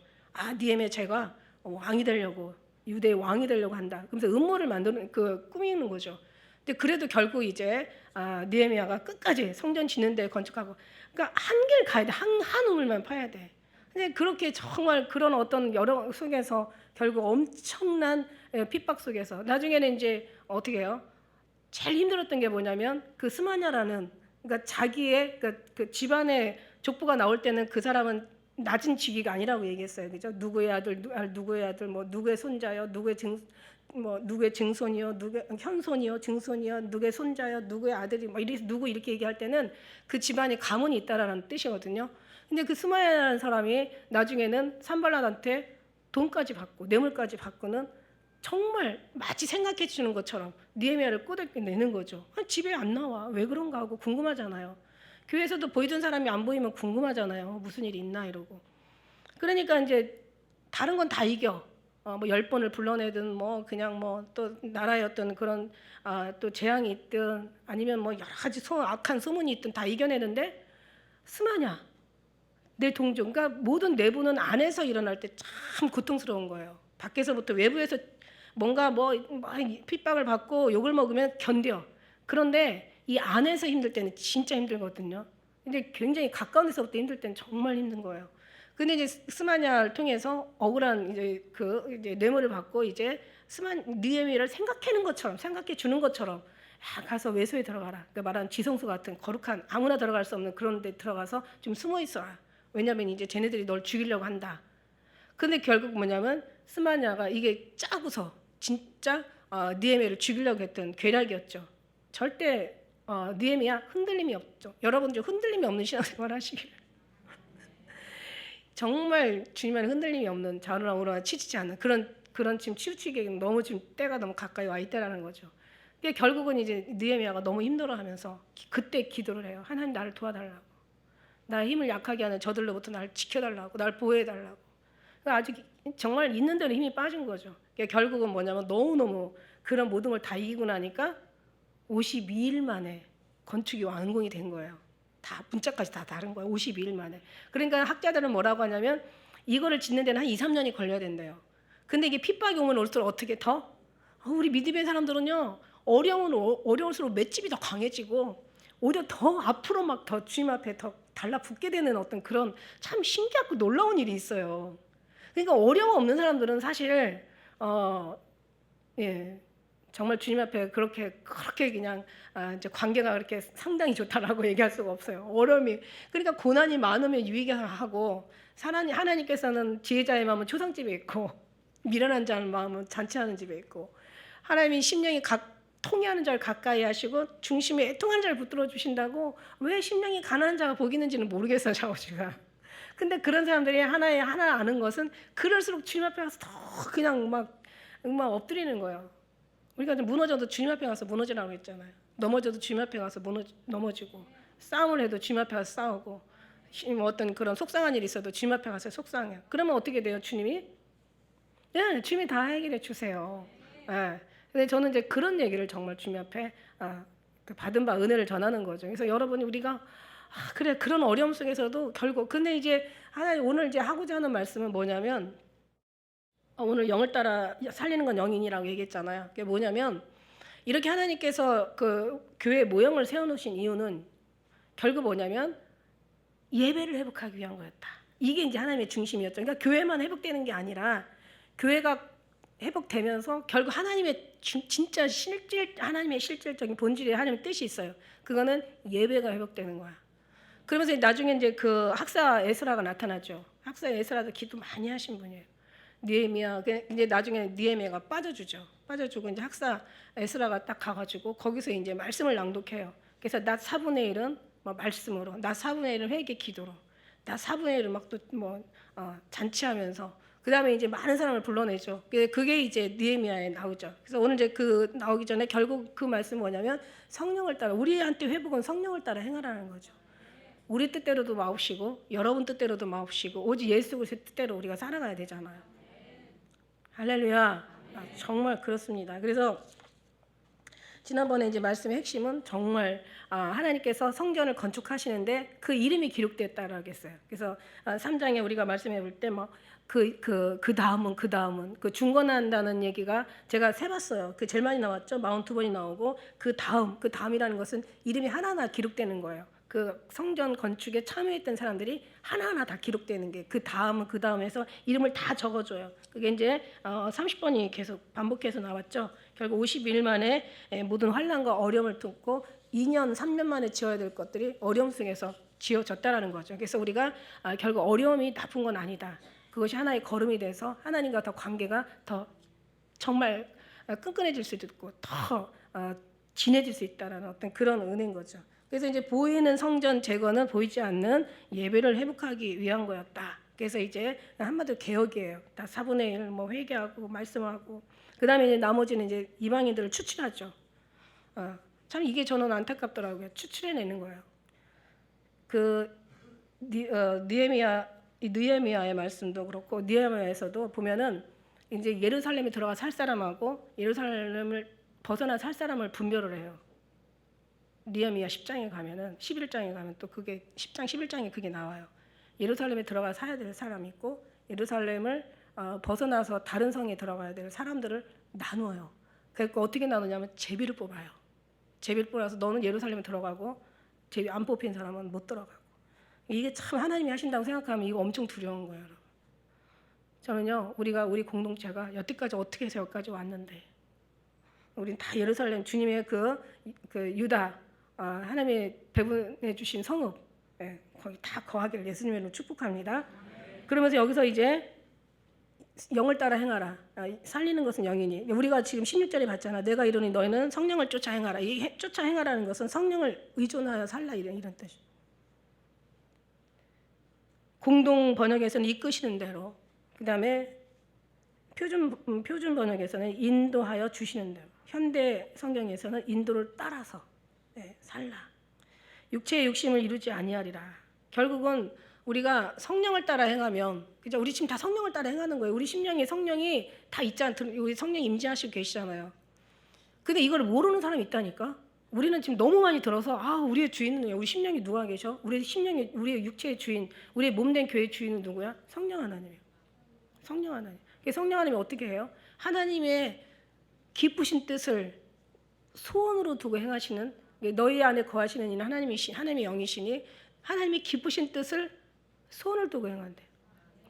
느헤미야 제가 왕이 되려고 유대의 왕이 되려고 한다. 그러면서 음모를 만드는 꾸미는 거죠. 근데 그래도 결국 이제 느헤미야가 끝까지 성전 짓는데 건축하고, 그러니까 한 길 가야 돼. 한 우물만 파야 돼. 근데 그렇게 정말 그런 어떤 여러 속에서 결국 엄청난 핍박 속에서 나중에는 이제 어떻게 해요? 제일 힘들었던 게 뭐냐면 그 스마냐라는, 그러니까 자기의 그 집안의 족보가 나올 때는 그 사람은 낮은 직위가 아니라고 얘기했어요. 그죠? 누구의 아들, 누구의 아들, 뭐 누구의 손자요, 누구의 증손이요, 누구의 현손이요, 증손이요, 누구의 손자요, 누구의 아들이 뭐 이렇게 누구 이렇게 얘기할 때는 그 집안에 가문이 있다라는 뜻이거든요. 근데 그 스마야라는 사람이 나중에는 산발랏한테 돈까지 받고 뇌물까지 받고는 정말 마치 생각해 주는 것처럼 느헤미야를 꼬드겨내는 거죠. 집에 안 나와. 왜 그런가 하고 궁금하잖아요. 교회에서도 보이던 사람이 안 보이면 궁금하잖아요. 무슨 일이 있나 이러고. 그러니까 이제 다른 건 다 이겨. 뭐 10번을 불러내든 뭐 그냥 뭐 또 나라의 어떤 그런 또 재앙이 있든 아니면 뭐 여러 가지 악한 소문이 있든 다 이겨내는데 스마냐 내 동정, 그러니까 모든 내부는 안에서 일어날 때 참 고통스러운 거예요. 밖에서부터 외부에서 뭔가 뭐 핍박을 받고 욕을 먹으면 견뎌. 그런데 이 안에서 힘들 때는 진짜 힘들거든요. 근데 굉장히 가까운 데서부터 힘들 때는 정말 힘든 거예요. 근데 이제 스마냐를 통해서 억울한 이제 뇌물을 받고 이제 느헤미야를 생각해 주는 것처럼 가서 외소에 들어가라. 그러니까 말하는 지성소 같은 거룩한 아무나 들어갈 수 없는 그런 데 들어가서 좀 숨어 있어라. 왜냐면 이제 쟤네들이 널 죽이려고 한다. 근데 결국 뭐냐면 스마냐가 이게 짜고서 진짜 느헤미야를 죽이려고 했던 괴략이었죠. 절대 느헤미야 흔들림이 없죠. 여러분들 흔들림이 없는 신앙생활 하시길. 정말 주님만의 흔들림이 없는 좌우나 치치지 않는 그런 지금 치우치게 너무 지금 때가 너무 가까이 와 있다라는 거죠. 그게 결국은 이제 느헤미야가 너무 힘들어하면서 그때 기도를 해요. 하나님 나를 도와달라고. 나의 힘을 약하게 하는 저들로부터 나를 지켜달라고, 나를 보호해달라고. 그러니까 아직 정말 있는 대로 힘이 빠진 거죠. 그러니까 결국은 뭐냐면 너무너무 그런 모든 걸 다 이기고 나니까 52일 만에 건축이 완공이 된 거예요. 다 문짝까지 다 다른 거예요. 52일 만에. 그러니까 학자들은 뭐라고 하냐면 이거를 짓는 데는 한 2, 3년이 걸려야 된대요. 근데 이게 핍박이 오면 올수록 어떻게 더? 우리 믿음의 사람들은요. 어려울수록 맷집이 더 강해지고 오히려 더 앞으로 막 더 주님 앞에 더 달라붙게 되는 어떤 그런 참 신기하고 놀라운 일이 있어요. 그러니까 어려움 없는 사람들은 사실 정말 주님 앞에 그렇게 그냥 이제 관계가 그렇게 상당히 좋다라고 얘기할 수가 없어요. 어려움이, 그러니까 고난이 많으면 유익하고 하나님께서는 지혜자의 마음은 초상집에 있고 미련한 자의 마음은 잔치하는 집에 있고 하나님이 심령이 통해하는 자를 가까이 하시고 중심에 애통하는 자를 붙들어 주신다고. 왜 심령이 가난한 자가 복이 있는지는 모르겠어요, 샤오지가. 근데 그런 사람들이 하나 아는 것은 그럴수록 주님 앞에 가서 더 그냥 막 엎드리는 거예요. 우리가 무너져도 주님 앞에 가서 무너지라고 했잖아요. 넘어져도 주님 앞에 가서 넘어지고, 싸움을 해도 주님 앞에 가서 싸우고, 어떤 그런 속상한 일이 있어도 주님 앞에 가서 속상해요. 그러면 어떻게 돼요, 주님이? 네, 주님이 다 해결해 주세요. 네. 근데 저는 이제 그런 얘기를 정말 주님 앞에 받은 바 은혜를 전하는 거죠. 그래서 여러분이 우리가 그래 그런 어려움 속에서도 결국 근데 이제 하나님 오늘 이제 하고자 하는 말씀은 뭐냐면 오늘 영을 따라 살리는 건 영이니라고 얘기했잖아요. 그게 뭐냐면 이렇게 하나님께서 그 교회 모형을 세워놓으신 이유는 결국 뭐냐면 예배를 회복하기 위한 거였다. 이게 이제 하나님의 중심이었죠. 그러니까 교회만 회복되는 게 아니라 교회가 회복되면서 결국 하나님의 진짜 하나님의 실질적인 본질의 하나님의 뜻이 있어요. 그거는 예배가 회복되는 거야. 그러면서 나중에 이제 그 학사 에스라가 나타나죠. 학사 에스라도 기도 많이 하신 분이에요. 느헤미야 이제 나중에 느헤미야가 빠져주고 이제 학사 에스라가 딱 가가지고 거기서 이제 말씀을 낭독해요. 그래서 낮 4분의 1은 뭐 말씀으로, 낮 4분의 1은 회개 기도로, 낮 4분의 1은 막 또 뭐 잔치하면서 그 다음에 이제 많은 사람을 불러내죠. 그게 이제 느헤미야에 나오죠. 그래서 오늘 이제 그 나오기 전에 결국 그 말씀은 뭐냐면 성령을 따라, 우리한테 회복은 성령을 따라 행하라는 거죠. 우리 뜻대로도 마옵시고 여러분 뜻대로도 마옵시고 오직 예수 그리스도의 뜻대로 우리가 살아가야 되잖아요. 할렐루야. 정말 그렇습니다. 그래서 지난번에 이제 말씀의 핵심은 정말 하나님께서 성전을 건축하시는데 그 이름이 기록됐다라고 했어요. 그래서 3장에 우리가 말씀해 볼 때 뭐 그 다음은 그 중건한다는 얘기가 제가 세봤어요. 그 제일 많이 나왔죠. 42번이 나오고 그 다음이라는 것은 이름이 하나하나 기록되는 거예요. 그 성전 건축에 참여했던 사람들이 하나하나 다 기록되는 게 그 다음에서 이름을 다 적어줘요. 그게 이제 30번이 계속 반복해서 나왔죠. 결국 50일 만에 모든 환난과 어려움을 뚫고 2년, 3년 만에 지어야 될 것들이 어려움 속에서 지어졌다라는 거죠. 그래서 우리가 결국 어려움이 나쁜 건 아니다. 그것이 하나의 걸음이 돼서 하나님과 더 관계가 더 정말 끈끈해질 수도 있고 더 진해질 수 있다라는 어떤 그런 은혜인 거죠. 그래서 이제 보이는 성전 제거는 보이지 않는 예배를 회복하기 위한 거였다. 그래서 이제 한마디로 개혁이에요. 다 4분의 1 뭐 회개하고 말씀하고 그다음에 이제 나머지는 이제 이방인들을 추출하죠. 참 이게 저는 안타깝더라고요. 추출해내는 거예요. 그 느헤미야의 말씀도 그렇고 느헤미야에서도 보면은 이제 예루살렘에 들어가 살 사람하고 예루살렘을 벗어나 살 사람을 분별을 해요. 느헤미야 10장에 가면은 11장에 가면 또 그게 10장 11장에 그게 나와요. 예루살렘에 들어가 살아야 될 사람이 있고 예루살렘을 벗어나서 다른 성에 들어가야 될 사람들을 나누어요. 그러니까 어떻게 나누냐면 제비를 뽑아요. 제비를 뽑아서 너는 예루살렘에 들어가고 제비 안 뽑힌 사람은 못 들어가고. 이게 참 하나님이 하신다고 생각하면 이거 엄청 두려운 거예요. 여러분. 저는요 우리 공동체가 여태까지 어떻게 해서 여기까지 왔는데 우린 다 예루살렘 주님의 그 유다 하나님이 배분해 주신 성읍 거기 다 거하기를 예수님으로 축복합니다. 그러면서 여기서 이제 영을 따라 행하라. 살리는 것은 영이니. 우리가 지금 16절에 봤잖아. 내가 이르니 너희는 성령을 쫓아 행하라. 이 쫓아 행하라는 것은 성령을 의존하여 살라 이런 뜻이에요. 공동 번역에서는 이끄시는 대로. 그다음에 표준 번역에서는 인도하여 주시는 대로. 현대 성경에서는 인도를 따라서 살라. 육체의 욕심을 이루지 아니하리라. 결국은 우리가 성령을 따라 행하면, 그죠? 우리 지금 다 성령을 따라 행하는 거예요. 우리 심령에 성령이 다 있잖아요. 우리 성령 임재하시고 계시잖아요. 근데 이걸 모르는 사람이 있다니까. 우리는 지금 너무 많이 들어서 우리의 주인은 우리 심령이 누가 계셔? 우리의 심령이 우리의 육체의 주인, 우리의 몸된 교회의 주인은 누구야? 성령 하나님이에요. 성령 하나님. 성령 하나님이 어떻게 해요? 하나님의 기쁘신 뜻을 소원으로 두고 행하시는 너희 안에 거하시는 이는 하나님의 영이시니 하나님의 기쁘신 뜻을 소원을 두고 행한대.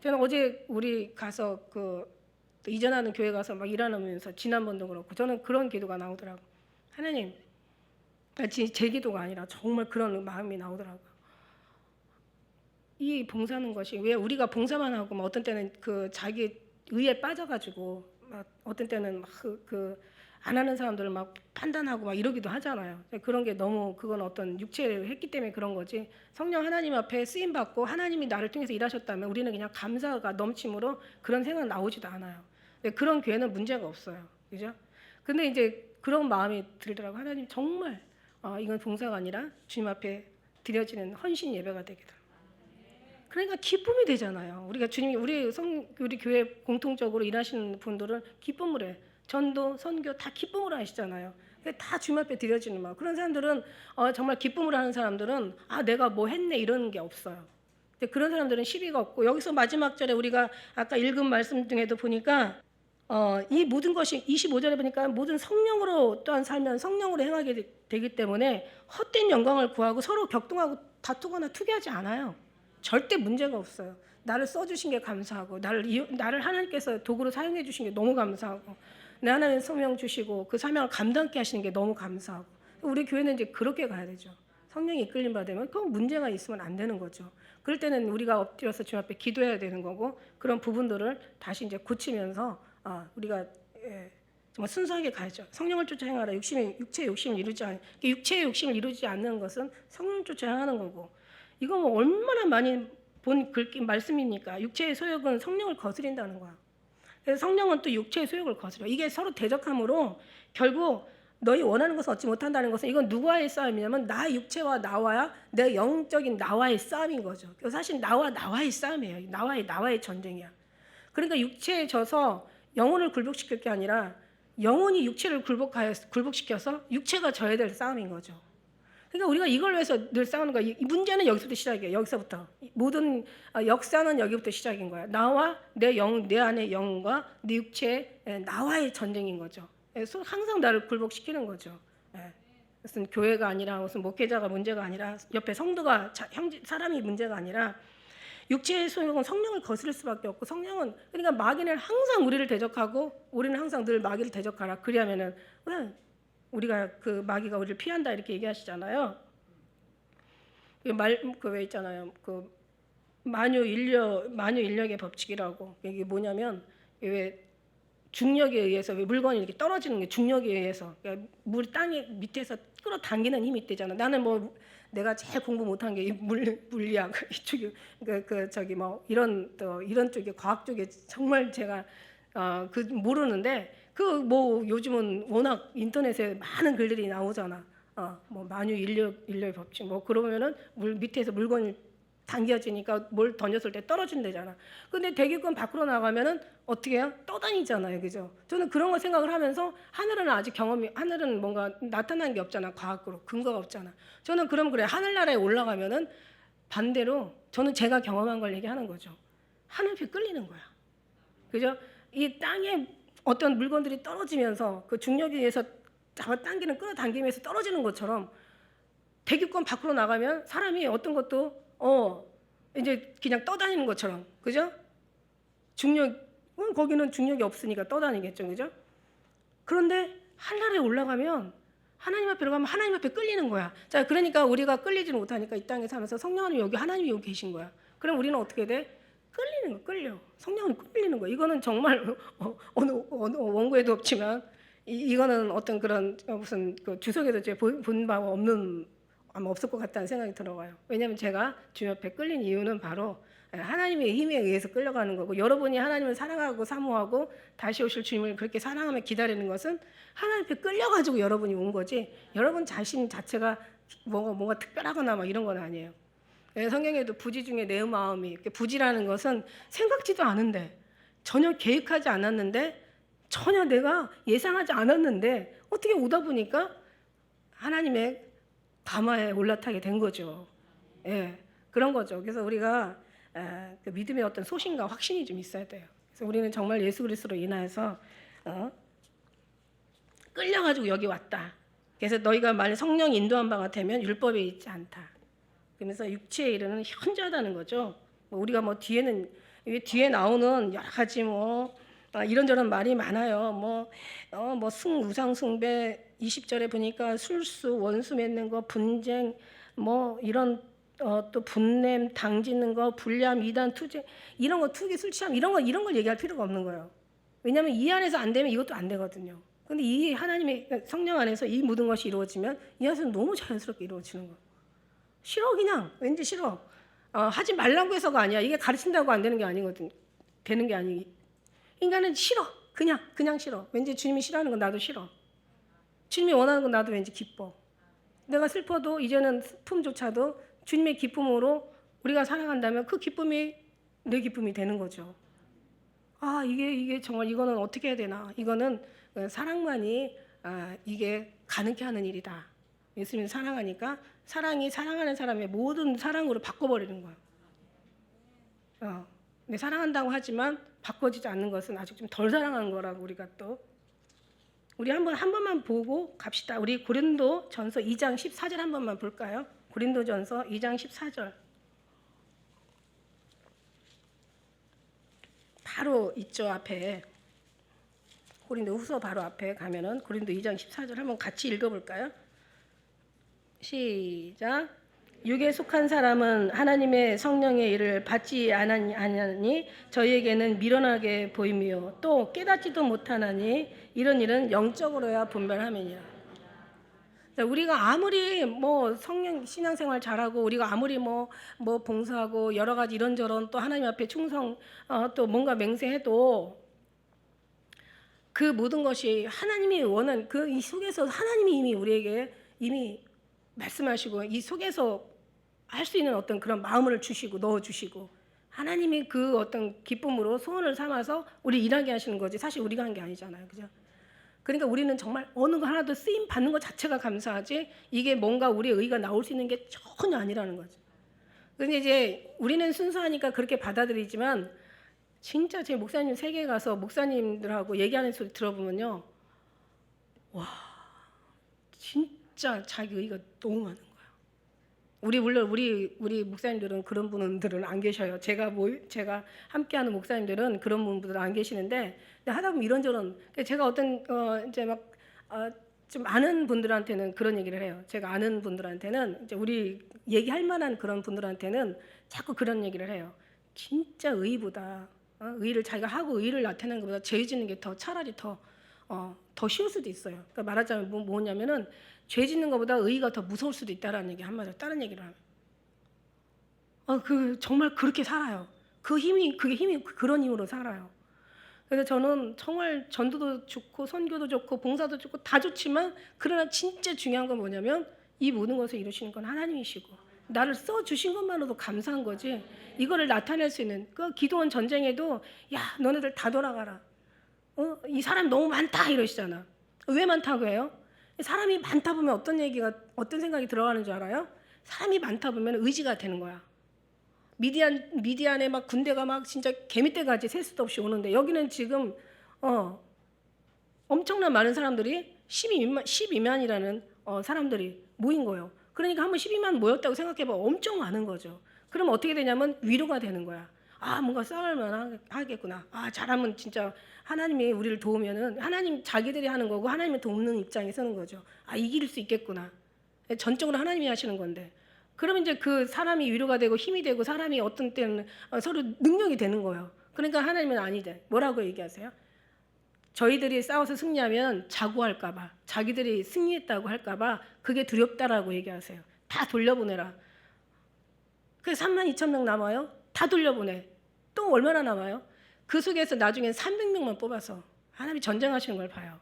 저는 어제 우리 가서 이전하는 교회 가서 막 일하면서 지난번도 그렇고 저는 그런 기도가 나오더라고. 하나님, 제 기도가 아니라 정말 그런 마음이 나오더라고요. 이 봉사하는 것이 왜 우리가 봉사만 하고 막 어떤 때는 자기 의에 빠져가지고 막 어떤 때는 막 안 하는 사람들을 막 판단하고 막 이러기도 하잖아요. 그런 게 너무 그건 어떤 육체를 했기 때문에 그런 거지. 성령 하나님 앞에 쓰임 받고 하나님이 나를 통해서 일하셨다면 우리는 그냥 감사가 넘침으로 그런 생각 나오지도 않아요. 그런 교회는 문제가 없어요. 그죠? 근데 이제 그런 마음이 들더라고. 하나님 정말 이건 봉사가 아니라 주님 앞에 드려지는 헌신 예배가 되기를. 그러니까 기쁨이 되잖아요. 우리가 주님이 우리 교회 공통적으로 일하시는 분들은 기쁨을 해. 전도, 선교 다 기쁨으로 하시잖아요. 다 주님 앞에 드려지는 마음. 그런 사람들은 정말 기쁨으로 하는 사람들은 내가 뭐 했네 이런 게 없어요. 근데 그런 사람들은 시비가 없고 여기서 마지막 절에 우리가 아까 읽은 말씀 중에도 보니까 이 모든 것이 25절에 보니까 모든 성령으로 또한 살면 성령으로 행하게 되기 때문에 헛된 영광을 구하고 서로 격동하고 다투거나 투기하지 않아요. 절대 문제가 없어요. 나를 써주신 게 감사하고 나를 하나님께서 도구로 사용해 주신 게 너무 감사하고 내 하나님 소명 주시고 그 사명을 감당케 하시는 게 너무 감사하고 우리 교회는 이제 그렇게 가야 되죠. 성령이 이끌림 받으면 그 문제가 있으면 안 되는 거죠. 그럴 때는 우리가 엎드려서 주님 앞에 기도해야 되는 거고 그런 부분들을 다시 이제 고치면서 우리가 정말 순수하게 가야죠. 성령을 쫓아 행하라. 육체의 욕심을 이루지 않. 육체의 욕심을 이루지 않는 것은 성령을 쫓아 행하는 거고. 이거 뭐 얼마나 많이 본 말씀입니까? 육체의 소욕은 성령을 거스린다는 거야. 그래서 성령은 또 육체의 소욕을 거스려. 이게 서로 대적함으로 결국 너희 원하는 것을 얻지 못한다는 것은 이건 누구와의 싸움이냐면 나 육체와 나와야 내 영적인 나와의 싸움인 거죠. 사실 나와의 싸움이에요. 나와의 전쟁이야. 그러니까 육체에 져서 영혼을 굴복시킬 게 아니라 영혼이 육체를 굴복시켜서 육체가 져야 될 싸움인 거죠. 그러니까 우리가 이걸 위해서 늘 싸우는 거야. 이 문제는 여기서부터 시작이에요. 여기서부터 모든 역사는 여기부터 시작인 거야. 나와 내 안의 영과 내 육체의 나와의 전쟁인 거죠. 항상 나를 굴복시키는 거죠. 무슨 교회가 아니라 무슨 목회자가 문제가 아니라 옆에 성도가 사람이 문제가 아니라 육체의 소욕은 성령을 거스를 수밖에 없고 성령은 그러니까 마귀는 항상 우리를 대적하고 우리는 항상 늘 마귀를 대적하라. 그리하면은 우리가 그 마귀가 우리를 피한다 이렇게 얘기하시잖아요. 왜 있잖아요. 그 만유인력의 법칙이라고. 이게 뭐냐면 왜 중력에 의해서 왜 물건이 이렇게 떨어지는 게 중력에 의해서 그러니까 물 땅에 밑에서 끌어당기는 힘이 있대잖아. 나는 뭐 내가 제일 공부 못한 게 물리학 이쪽이 저기 뭐 이런 쪽에 과학 쪽에 정말 제가 그 모르는데 그 뭐 요즘은 워낙 인터넷에 많은 글들이 나오잖아. 뭐 만유인력의 법칙 뭐 그러면은 물 밑에서 물건이 당겨지니까 뭘 던졌을 때 떨어진대잖아. 근데 대기권 밖으로 나가면은 어떻게 해요? 떠다니잖아요, 그죠? 저는 그런 거 생각을 하면서 하늘은 뭔가 나타난 게 없잖아, 과학으로 근거가 없잖아. 저는 그래 하늘나라에 올라가면은 반대로 저는 제가 경험한 걸 얘기하는 거죠. 하늘빛 끌리는 거야, 그죠? 이 땅에 어떤 물건들이 떨어지면서 그 중력에 의해서 잡아당기는 끌어당기면서 떨어지는 것처럼 대기권 밖으로 나가면 사람이 어떤 것도 이제 그냥 떠다니는 것처럼, 그죠? 거기는 중력이 없으니까 떠다니겠죠, 그죠? 그런데 하늘에 올라가면 하나님 앞에 가면 하나님 앞에 끌리는 거야. 자, 그러니까 우리가 끌리지는 못하니까 이 땅에 살면서 성령은 하나님이 여기 계신 거야. 그럼 우리는 어떻게 돼? 끌리는 거, 끌려. 성령은 끌리는 거야. 이거는 정말 어느 원고에도 없지만 이거는 어떤 그런 무슨 그 주석에도 제 본 바가 아마 없을 것 같다는 생각이 들어요. 왜냐하면 제가 주님 앞에 끌린 이유는 바로 하나님의 힘에 의해서 끌려가는 거고 여러분이 하나님을 사랑하고 사모하고 다시 오실 주님을 그렇게 사랑하며 기다리는 것은 하나님 앞에 끌려가지고 여러분이 온 거지 여러분 자신 자체가 뭔가 특별하거나 막 이런 건 아니에요. 성경에도 부지 중에 내 마음이 이렇게 부지라는 것은 생각지도 않은데 전혀 계획하지 않았는데 전혀 내가 예상하지 않았는데 어떻게 오다 보니까 하나님의 감화에 올라타게 된 거죠. 그런 거죠. 그래서 우리가 그 믿음의 어떤 소신과 확신이 좀 있어야 돼요. 그래서 우리는 정말 예수 그리스도로 인하여서 끌려가지고 여기 왔다. 그래서 너희가 만약 성령 인도한 바가 되면 율법에 있지 않다. 그러면서 육체에 이르는 현저하다는 거죠. 우리가 뒤에 나오는 여러 가지 이런저런 말이 많아요. 우상 숭배 20절에 보니까 술수, 원수 맺는 거, 분쟁, 이런 또 분냄, 당짓는 거, 불량, 이단, 투쟁 이런 거, 투기, 술 취함 이런 걸 얘기할 필요가 없는 거예요. 왜냐하면 이 안에서 안 되면 이것도 안 되거든요. 근데 이 하나님의 성령 안에서 이 모든 것이 이루어지면 이 안에서 너무 자연스럽게 이루어지는 거예요. 싫어 그냥 왠지 싫어. 하지 말라고 해서가 아니야. 이게 가르친다고 안 되는 게 아니거든. 되는 게 아니. 인간은 싫어. 그냥 싫어. 왠지 주님이 싫어하는 건 나도 싫어. 주님이 원하는 건 나도 왠지 기뻐. 내가 슬퍼도 이제는 슬픔조차도 주님의 기쁨으로 우리가 살아간다면 그 기쁨이 내 기쁨이 되는 거죠. 이게 정말 이거는 어떻게 해야 되나? 이거는 사랑만이 이게 가능케 하는 일이다. 예수님을 사랑하니까 사랑이 사랑하는 사람의 모든 사랑으로 바꿔버리는 거예요. 내 사랑한다고 하지만 바꿔지지 않는 것은 아직 좀 덜 사랑하는 거라고 우리가 또 우리 한 번만 보고 갑시다. 우리 고린도전서 2장 14절 한 번만 볼까요? 고린도전서 2장 14절 바로 있죠. 앞에 고린도후서 바로 앞에 가면은 고린도 2장 14절 한번 같이 읽어볼까요? 시작. 육에 속한 사람은 하나님의 성령의 일을 받지 아니하니 저희에게는 미련하게 보임이요 또 깨닫지도 못하나니 이런 일은 영적으로야 분별함이니라. 우리가 아무리 뭐 성령 신앙생활 잘하고 우리가 아무리 뭐 봉사하고 여러 가지 이런저런 또 하나님 앞에 충성 또 뭔가 맹세해도 그 모든 것이 하나님이 원하는 그 이 속에서 하나님이 이미 우리에게 이미 말씀하시고 이 속에서 할 수 있는 어떤 그런 마음을 주시고 넣어주시고 하나님이 그 어떤 기쁨으로 소원을 삼아서 우리 일하게 하시는 거지 사실 우리가 한 게 아니잖아요. 그죠? 그러니까 우리는 정말 어느 거 하나도 쓰임 받는 것 자체가 감사하지 이게 뭔가 우리의 의가 나올 수 있는 게 전혀 아니라는 거죠. 근데 이제 우리는 순수하니까 그렇게 받아들이지만 진짜 제 목사님 세계에 가서 목사님들하고 얘기하는 소리 들어보면요. 와 진짜 자기 의가 너무 많은 거예요. 물론 우리 목사님들은 그런 분들은 안 계셔요. 제가 함께하는 목사님들은 그런 분들은 안 계시는데 하다 보면 이런저런 제가 어떤 이제 막 좀 아는 분들한테는 그런 얘기를 해요. 제가 아는 분들한테는 이제 우리 얘기할 만한 그런 분들한테는 자꾸 그런 얘기를 해요. 진짜 의보다 의를 자기가 하고 의를 나타내는 것보다 죄 짓는 게 차라리 더 쉬울 수도 있어요. 그러니까 말하자면 뭐냐면은 죄 짓는 것보다 의가 더 무서울 수도 있다라는 얘기 한마디로 다른 얘기를 하면 정말 그렇게 살아요. 그게 힘이 그런 힘으로 살아요. 그래서 저는 정말 전도도 좋고 선교도 좋고 봉사도 좋고 다 좋지만 그러나 진짜 중요한 건 뭐냐면 이 모든 것을 이루시는 건 하나님이시고 나를 써주신 것만으로도 감사한 거지 이거를 나타낼 수 있는 그 기도원 전쟁에도 야 너네들 다 돌아가라 이 사람 너무 많다 이러시잖아. 왜 많다고 해요? 사람이 많다 보면 어떤 생각이 들어가는 줄 알아요? 사람이 많다 보면 의지가 되는 거야. 미디안에 막 군대가 막 진짜 개미떼같이 셀 수도 없이 오는데 여기는 지금 엄청난 많은 사람들이 12만이라는 사람들이 모인 거예요. 그러니까 한번 12만 모였다고 생각해봐 엄청 많은 거죠. 그럼 어떻게 되냐면 위로가 되는 거야. 뭔가 싸울만 하겠구나. 잘하면 진짜 하나님이 우리를 도우면은 하나님 자기들이 하는 거고 하나님을 돕는 입장에 서는 거죠. 이길 수 있겠구나. 전적으로 하나님이 하시는 건데. 그러면 이제 그 사람이 위로가 되고 힘이 되고 사람이 어떤 때는 서로 능력이 되는 거예요. 그러니까 하나님은 아니대. 뭐라고 얘기하세요? 저희들이 싸워서 승리하면 자고할까봐 자기들이 승리했다고 할까봐 그게 두렵다라고 얘기하세요. 다 돌려보내라. 그 3만 2천 명 남아요. 다 돌려보내. 또 얼마나 남아요? 그 속에서 나중엔 300명만 뽑아서 하나님이 전쟁하시는 걸 봐요.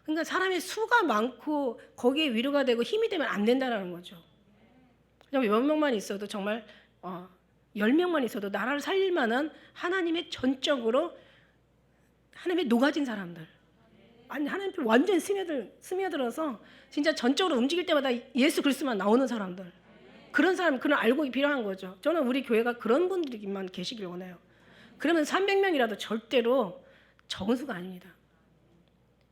그러니까 사람의 수가 많고 거기에 위로가 되고 힘이 되면 안 된다는 거죠. 몇 명만 있어도 정말 10명만 있어도 나라를 살릴 만한 하나님의 전적으로 하나님의 녹아진 사람들 하나님 완전히 스며들어서 진짜 전적으로 움직일 때마다 예수 그리스도만 나오는 사람들 그런 알곡이 필요한 거죠. 저는 우리 교회가 그런 분들만 계시길 원해요. 그러면 300명이라도 절대로 적은 수가 아닙니다.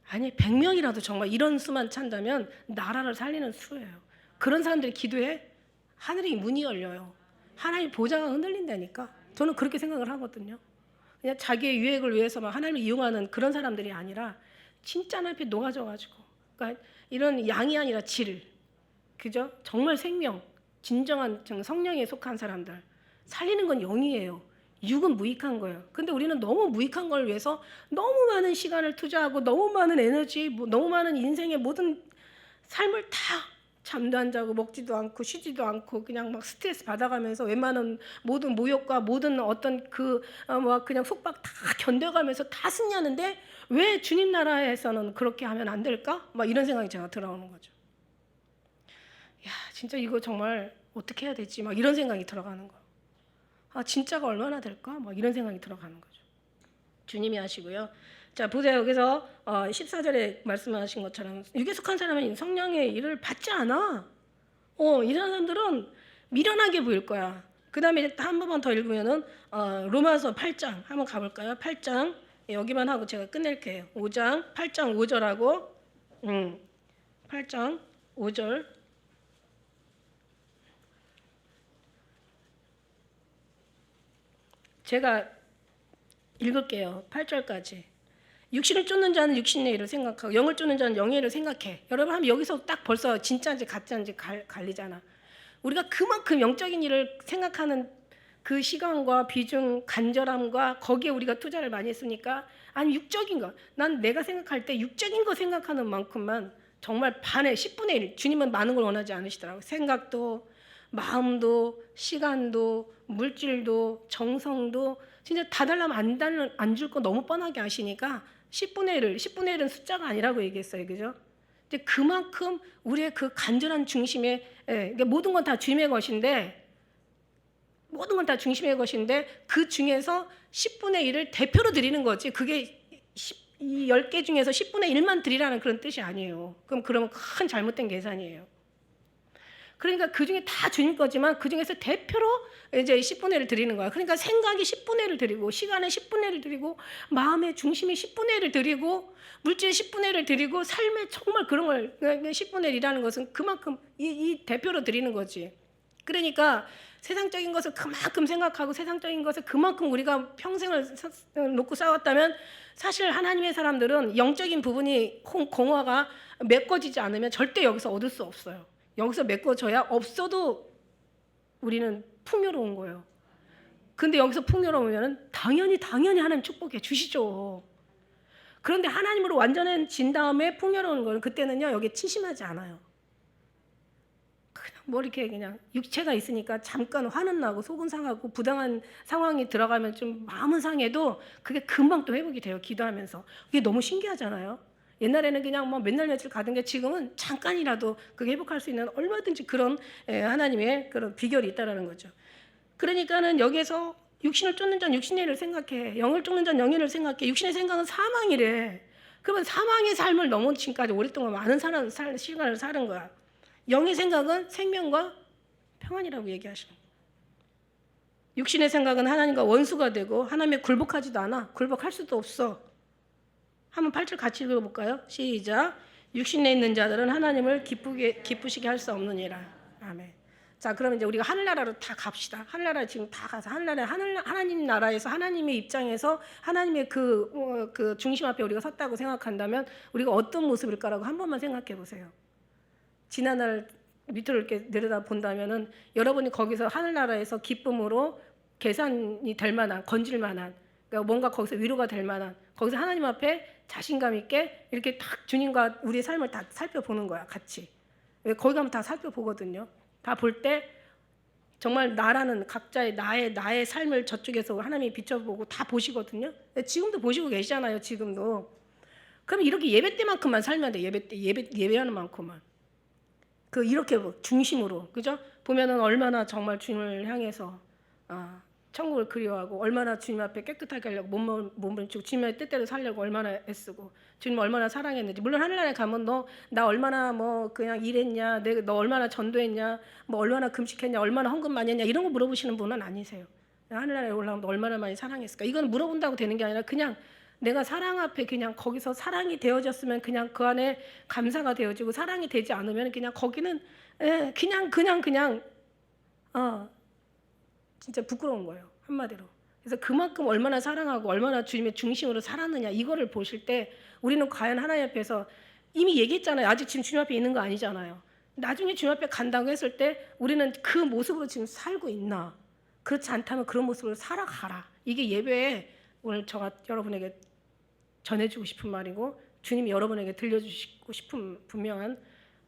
100명이라도 정말 이런 수만 찬다면 나라를 살리는 수예요. 그런 사람들이 기도해 하늘의 문이 열려요. 하나님 보좌가 흔들린다니까. 저는 그렇게 생각을 하거든요. 그냥 자기의 유익을 위해서만 하나님을 이용하는 그런 사람들이 아니라 진짜 하나님 앞에 녹아져가지고 그러니까 이런 양이 아니라 질 그죠? 정말 생명 진정한 성령에 속한 사람들 살리는 건 영이에요. 육은 무익한 거예요. 근데 우리는 너무 무익한 걸 위해서 너무 많은 시간을 투자하고 너무 많은 에너지 너무 많은 인생의 모든 삶을 다 잠도 안 자고 먹지도 않고 쉬지도 않고 그냥 막 스트레스 받아가면서 웬만한 모든 모욕과 모든 어떤 그냥 속박 다 견뎌가면서 다 승리하는데 왜 주님 나라에서는 그렇게 하면 안 될까? 막 이런 생각이 제가 들어오는 거죠. 야 진짜 이거 정말 어떻게 해야 되지? 막 이런 생각이 들어가는 거. 진짜가 얼마나 될까? 막 이런 생각이 들어가는 거죠. 주님이 하시고요. 자 보세요. 여기서 14절에 말씀하신 것처럼 육에 속한 사람은 성령의 일을 받지 않아. 이런 사람들은 미련하게 보일 거야. 그 다음에 한 번만 더 읽으면은 로마서 8장 한번 가볼까요? 8장 여기만 하고 제가 끝낼게요. 5장 8장 5절하고 8장 5절 제가 읽을게요. 8절까지. 육신을 쫓는 자는 육신의 일을 생각하고 영을 쫓는 자는 영의 일을 생각해. 여러분 하면 여기서 딱 벌써 진짜인지 가짜인지 갈리잖아. 우리가 그만큼 영적인 일을 생각하는 그 시간과 비중, 간절함과 거기에 우리가 투자를 많이 했으니까, 아니 육적인 거, 난 내가 생각할 때 육적인 거 생각하는 만큼만 정말 반의 10분의 1, 주님은 많은 걸 원하지 않으시더라고요. 생각도, 마음도, 시간도, 물질도, 정성도 진짜 다 달라면 안 줄 거 너무 뻔하게 아시니까 10분의 1을, 10분의 1은 숫자가 아니라고 얘기했어요. 그죠? 근데 그만큼 우리의 그 간절한 중심에, 그러니까 모든 건 다 주님의 것인데, 모든 건 다 중심의 것인데 그 중에서 10분의 1을 대표로 드리는 거지. 그게 이 10개 중에서 10분의 1만 드리라는 그런 뜻이 아니에요. 그러면 큰 잘못된 계산이에요. 그러니까 그 중에 다 주님 거지만 그 중에서 대표로 이제 10분의 1을 드리는 거야. 그러니까 생각이 10분의 1을 드리고, 시간에 10분의 1을 드리고, 마음의 중심이 10분의 1을 드리고, 물질 10분의 1을 드리고, 삶에 정말 그런 걸 10분의 1이라는 것은 그만큼 이 대표로 드리는 거지. 그러니까 세상적인 것을 그만큼 생각하고 세상적인 것을 그만큼 우리가 평생을 놓고 싸웠다면, 사실 하나님의 사람들은 영적인 부분이 공화가 메꿔지지 않으면 절대 여기서 얻을 수 없어요. 여기서 메꿔져야 없어도 우리는 풍요로운 거예요. 근데 여기서 풍요로우면 당연히 하나님 축복해 주시죠. 그런데 하나님으로 완전해진 다음에 풍요로운 거는, 그때는요 여기에 치심하지 않아요. 그냥 뭐 이렇게 그냥 육체가 있으니까 잠깐 화는 나고 속은 상하고 부당한 상황이 들어가면 좀 마음은 상해도 그게 금방 또 회복이 돼요. 기도하면서. 그게 너무 신기하잖아요. 옛날에는 그냥 뭐 맨날 며칠 가던 게 지금은 잠깐이라도 그게 회복할 수 있는 얼마든지 그런 하나님의 그런 비결이 있다라는 거죠. 그러니까는 여기에서 육신을 쫓는 자는 육신의 일을 생각해, 영을 쫓는 자는 영의 일을 생각해. 육신의 생각은 사망이래. 그러면 사망의 삶을 너무 지금까지 오랫동안 많은 시간을 사는 거야. 영의 생각은 생명과 평안이라고 얘기하시는 거야. 육신의 생각은 하나님과 원수가 되고 하나님에 굴복하지도 않아. 굴복할 수도 없어. 한번 8절 같이 읽어볼까요? 시작. 육신에 있는 자들은 하나님을 기쁘시게 할 수 없느니라. 아멘. 자, 그러면 이제 우리가 하늘나라로 다 갑시다. 하늘나라 지금 다 가서 하나님 나라에서 하나님의 입장에서 하나님의 그 중심 앞에 우리가 섰다고 생각한다면 우리가 어떤 모습일까라고 한 번만 생각해 보세요. 지난날 밑으로 이렇게 내려다 본다면은 여러분이 거기서 하늘나라에서 기쁨으로 계산이 될 만한, 건질 만한, 그러니까 뭔가 거기서 위로가 될 만한, 거기서 하나님 앞에 자신감 있게 이렇게 딱 주님과 우리의 삶을 다 살펴보는 거야, 같이. 거기 가면 다 살펴보거든요. 다 볼 때 정말 나라는 각자의 나의 삶을 저쪽에서 하나님이 비춰보고 다 보시거든요. 지금도 보시고 계시잖아요, 지금도. 그럼 이렇게 예배 때만큼만 살면 돼. 예배하는 만큼만. 이렇게 중심으로, 그죠? 보면은 얼마나 정말 주님을 향해서 천국을 그리워하고, 얼마나 주님 앞에 깨끗하게 하려고 몸을 주고 주님의 뜻대로 살려고 얼마나 애쓰고, 주님 얼마나 사랑했는지. 물론 하늘나라에 가면 나 얼마나 뭐 그냥 일했냐, 너 얼마나 전도했냐, 뭐 얼마나 금식했냐, 얼마나 헌금 많이 했냐, 이런 거 물어보시는 분은 아니세요. 하늘나라에 올라오면 너 얼마나 많이 사랑했을까, 이건 물어본다고 되는 게 아니라 그냥 내가 사랑 앞에 그냥 거기서 사랑이 되어졌으면 그냥 그 안에 감사가 되어지고, 사랑이 되지 않으면 그냥 거기는 그냥 진짜 부끄러운 거예요, 한마디로. 그래서 그만큼 얼마나 사랑하고 얼마나 주님의 중심으로 살았느냐, 이거를 보실 때 우리는 과연 하나님 앞에서, 이미 얘기했잖아요. 아직 지금 주님 앞에 있는 거 아니잖아요. 나중에 주님 앞에 간다고 했을 때 우리는 그 모습으로 지금 살고 있나? 그렇지 않다면 그런 모습으로 살아가라. 이게 예배에 오늘 제가 여러분에게 전해주고 싶은 말이고, 주님이 여러분에게 들려주시고 싶은 분명한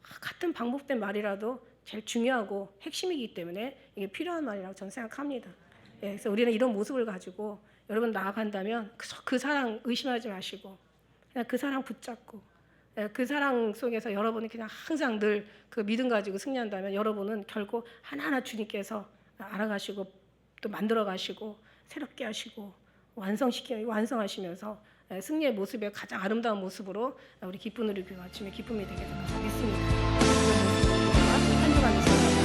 같은 반복된 말이라도 제일 중요하고 핵심이기 때문에 이게 필요한 말이라고 저는 생각합니다. 그래서 우리는 이런 모습을 가지고 여러분 나아간다면 그 사랑 의심하지 마시고 그냥 그 사랑 붙잡고, 그 사랑 속에서 여러분이 그냥 항상 늘 그 믿음 가지고 승리한다면 여러분은 결국 하나하나 주님께서 알아가시고 또 만들어가시고 새롭게 하시고 완성하시면서 승리의 모습의 가장 아름다운 모습으로 우리 기쁜 우리 교회 아침에 기쁨이 되게 믿습니다. 한 주간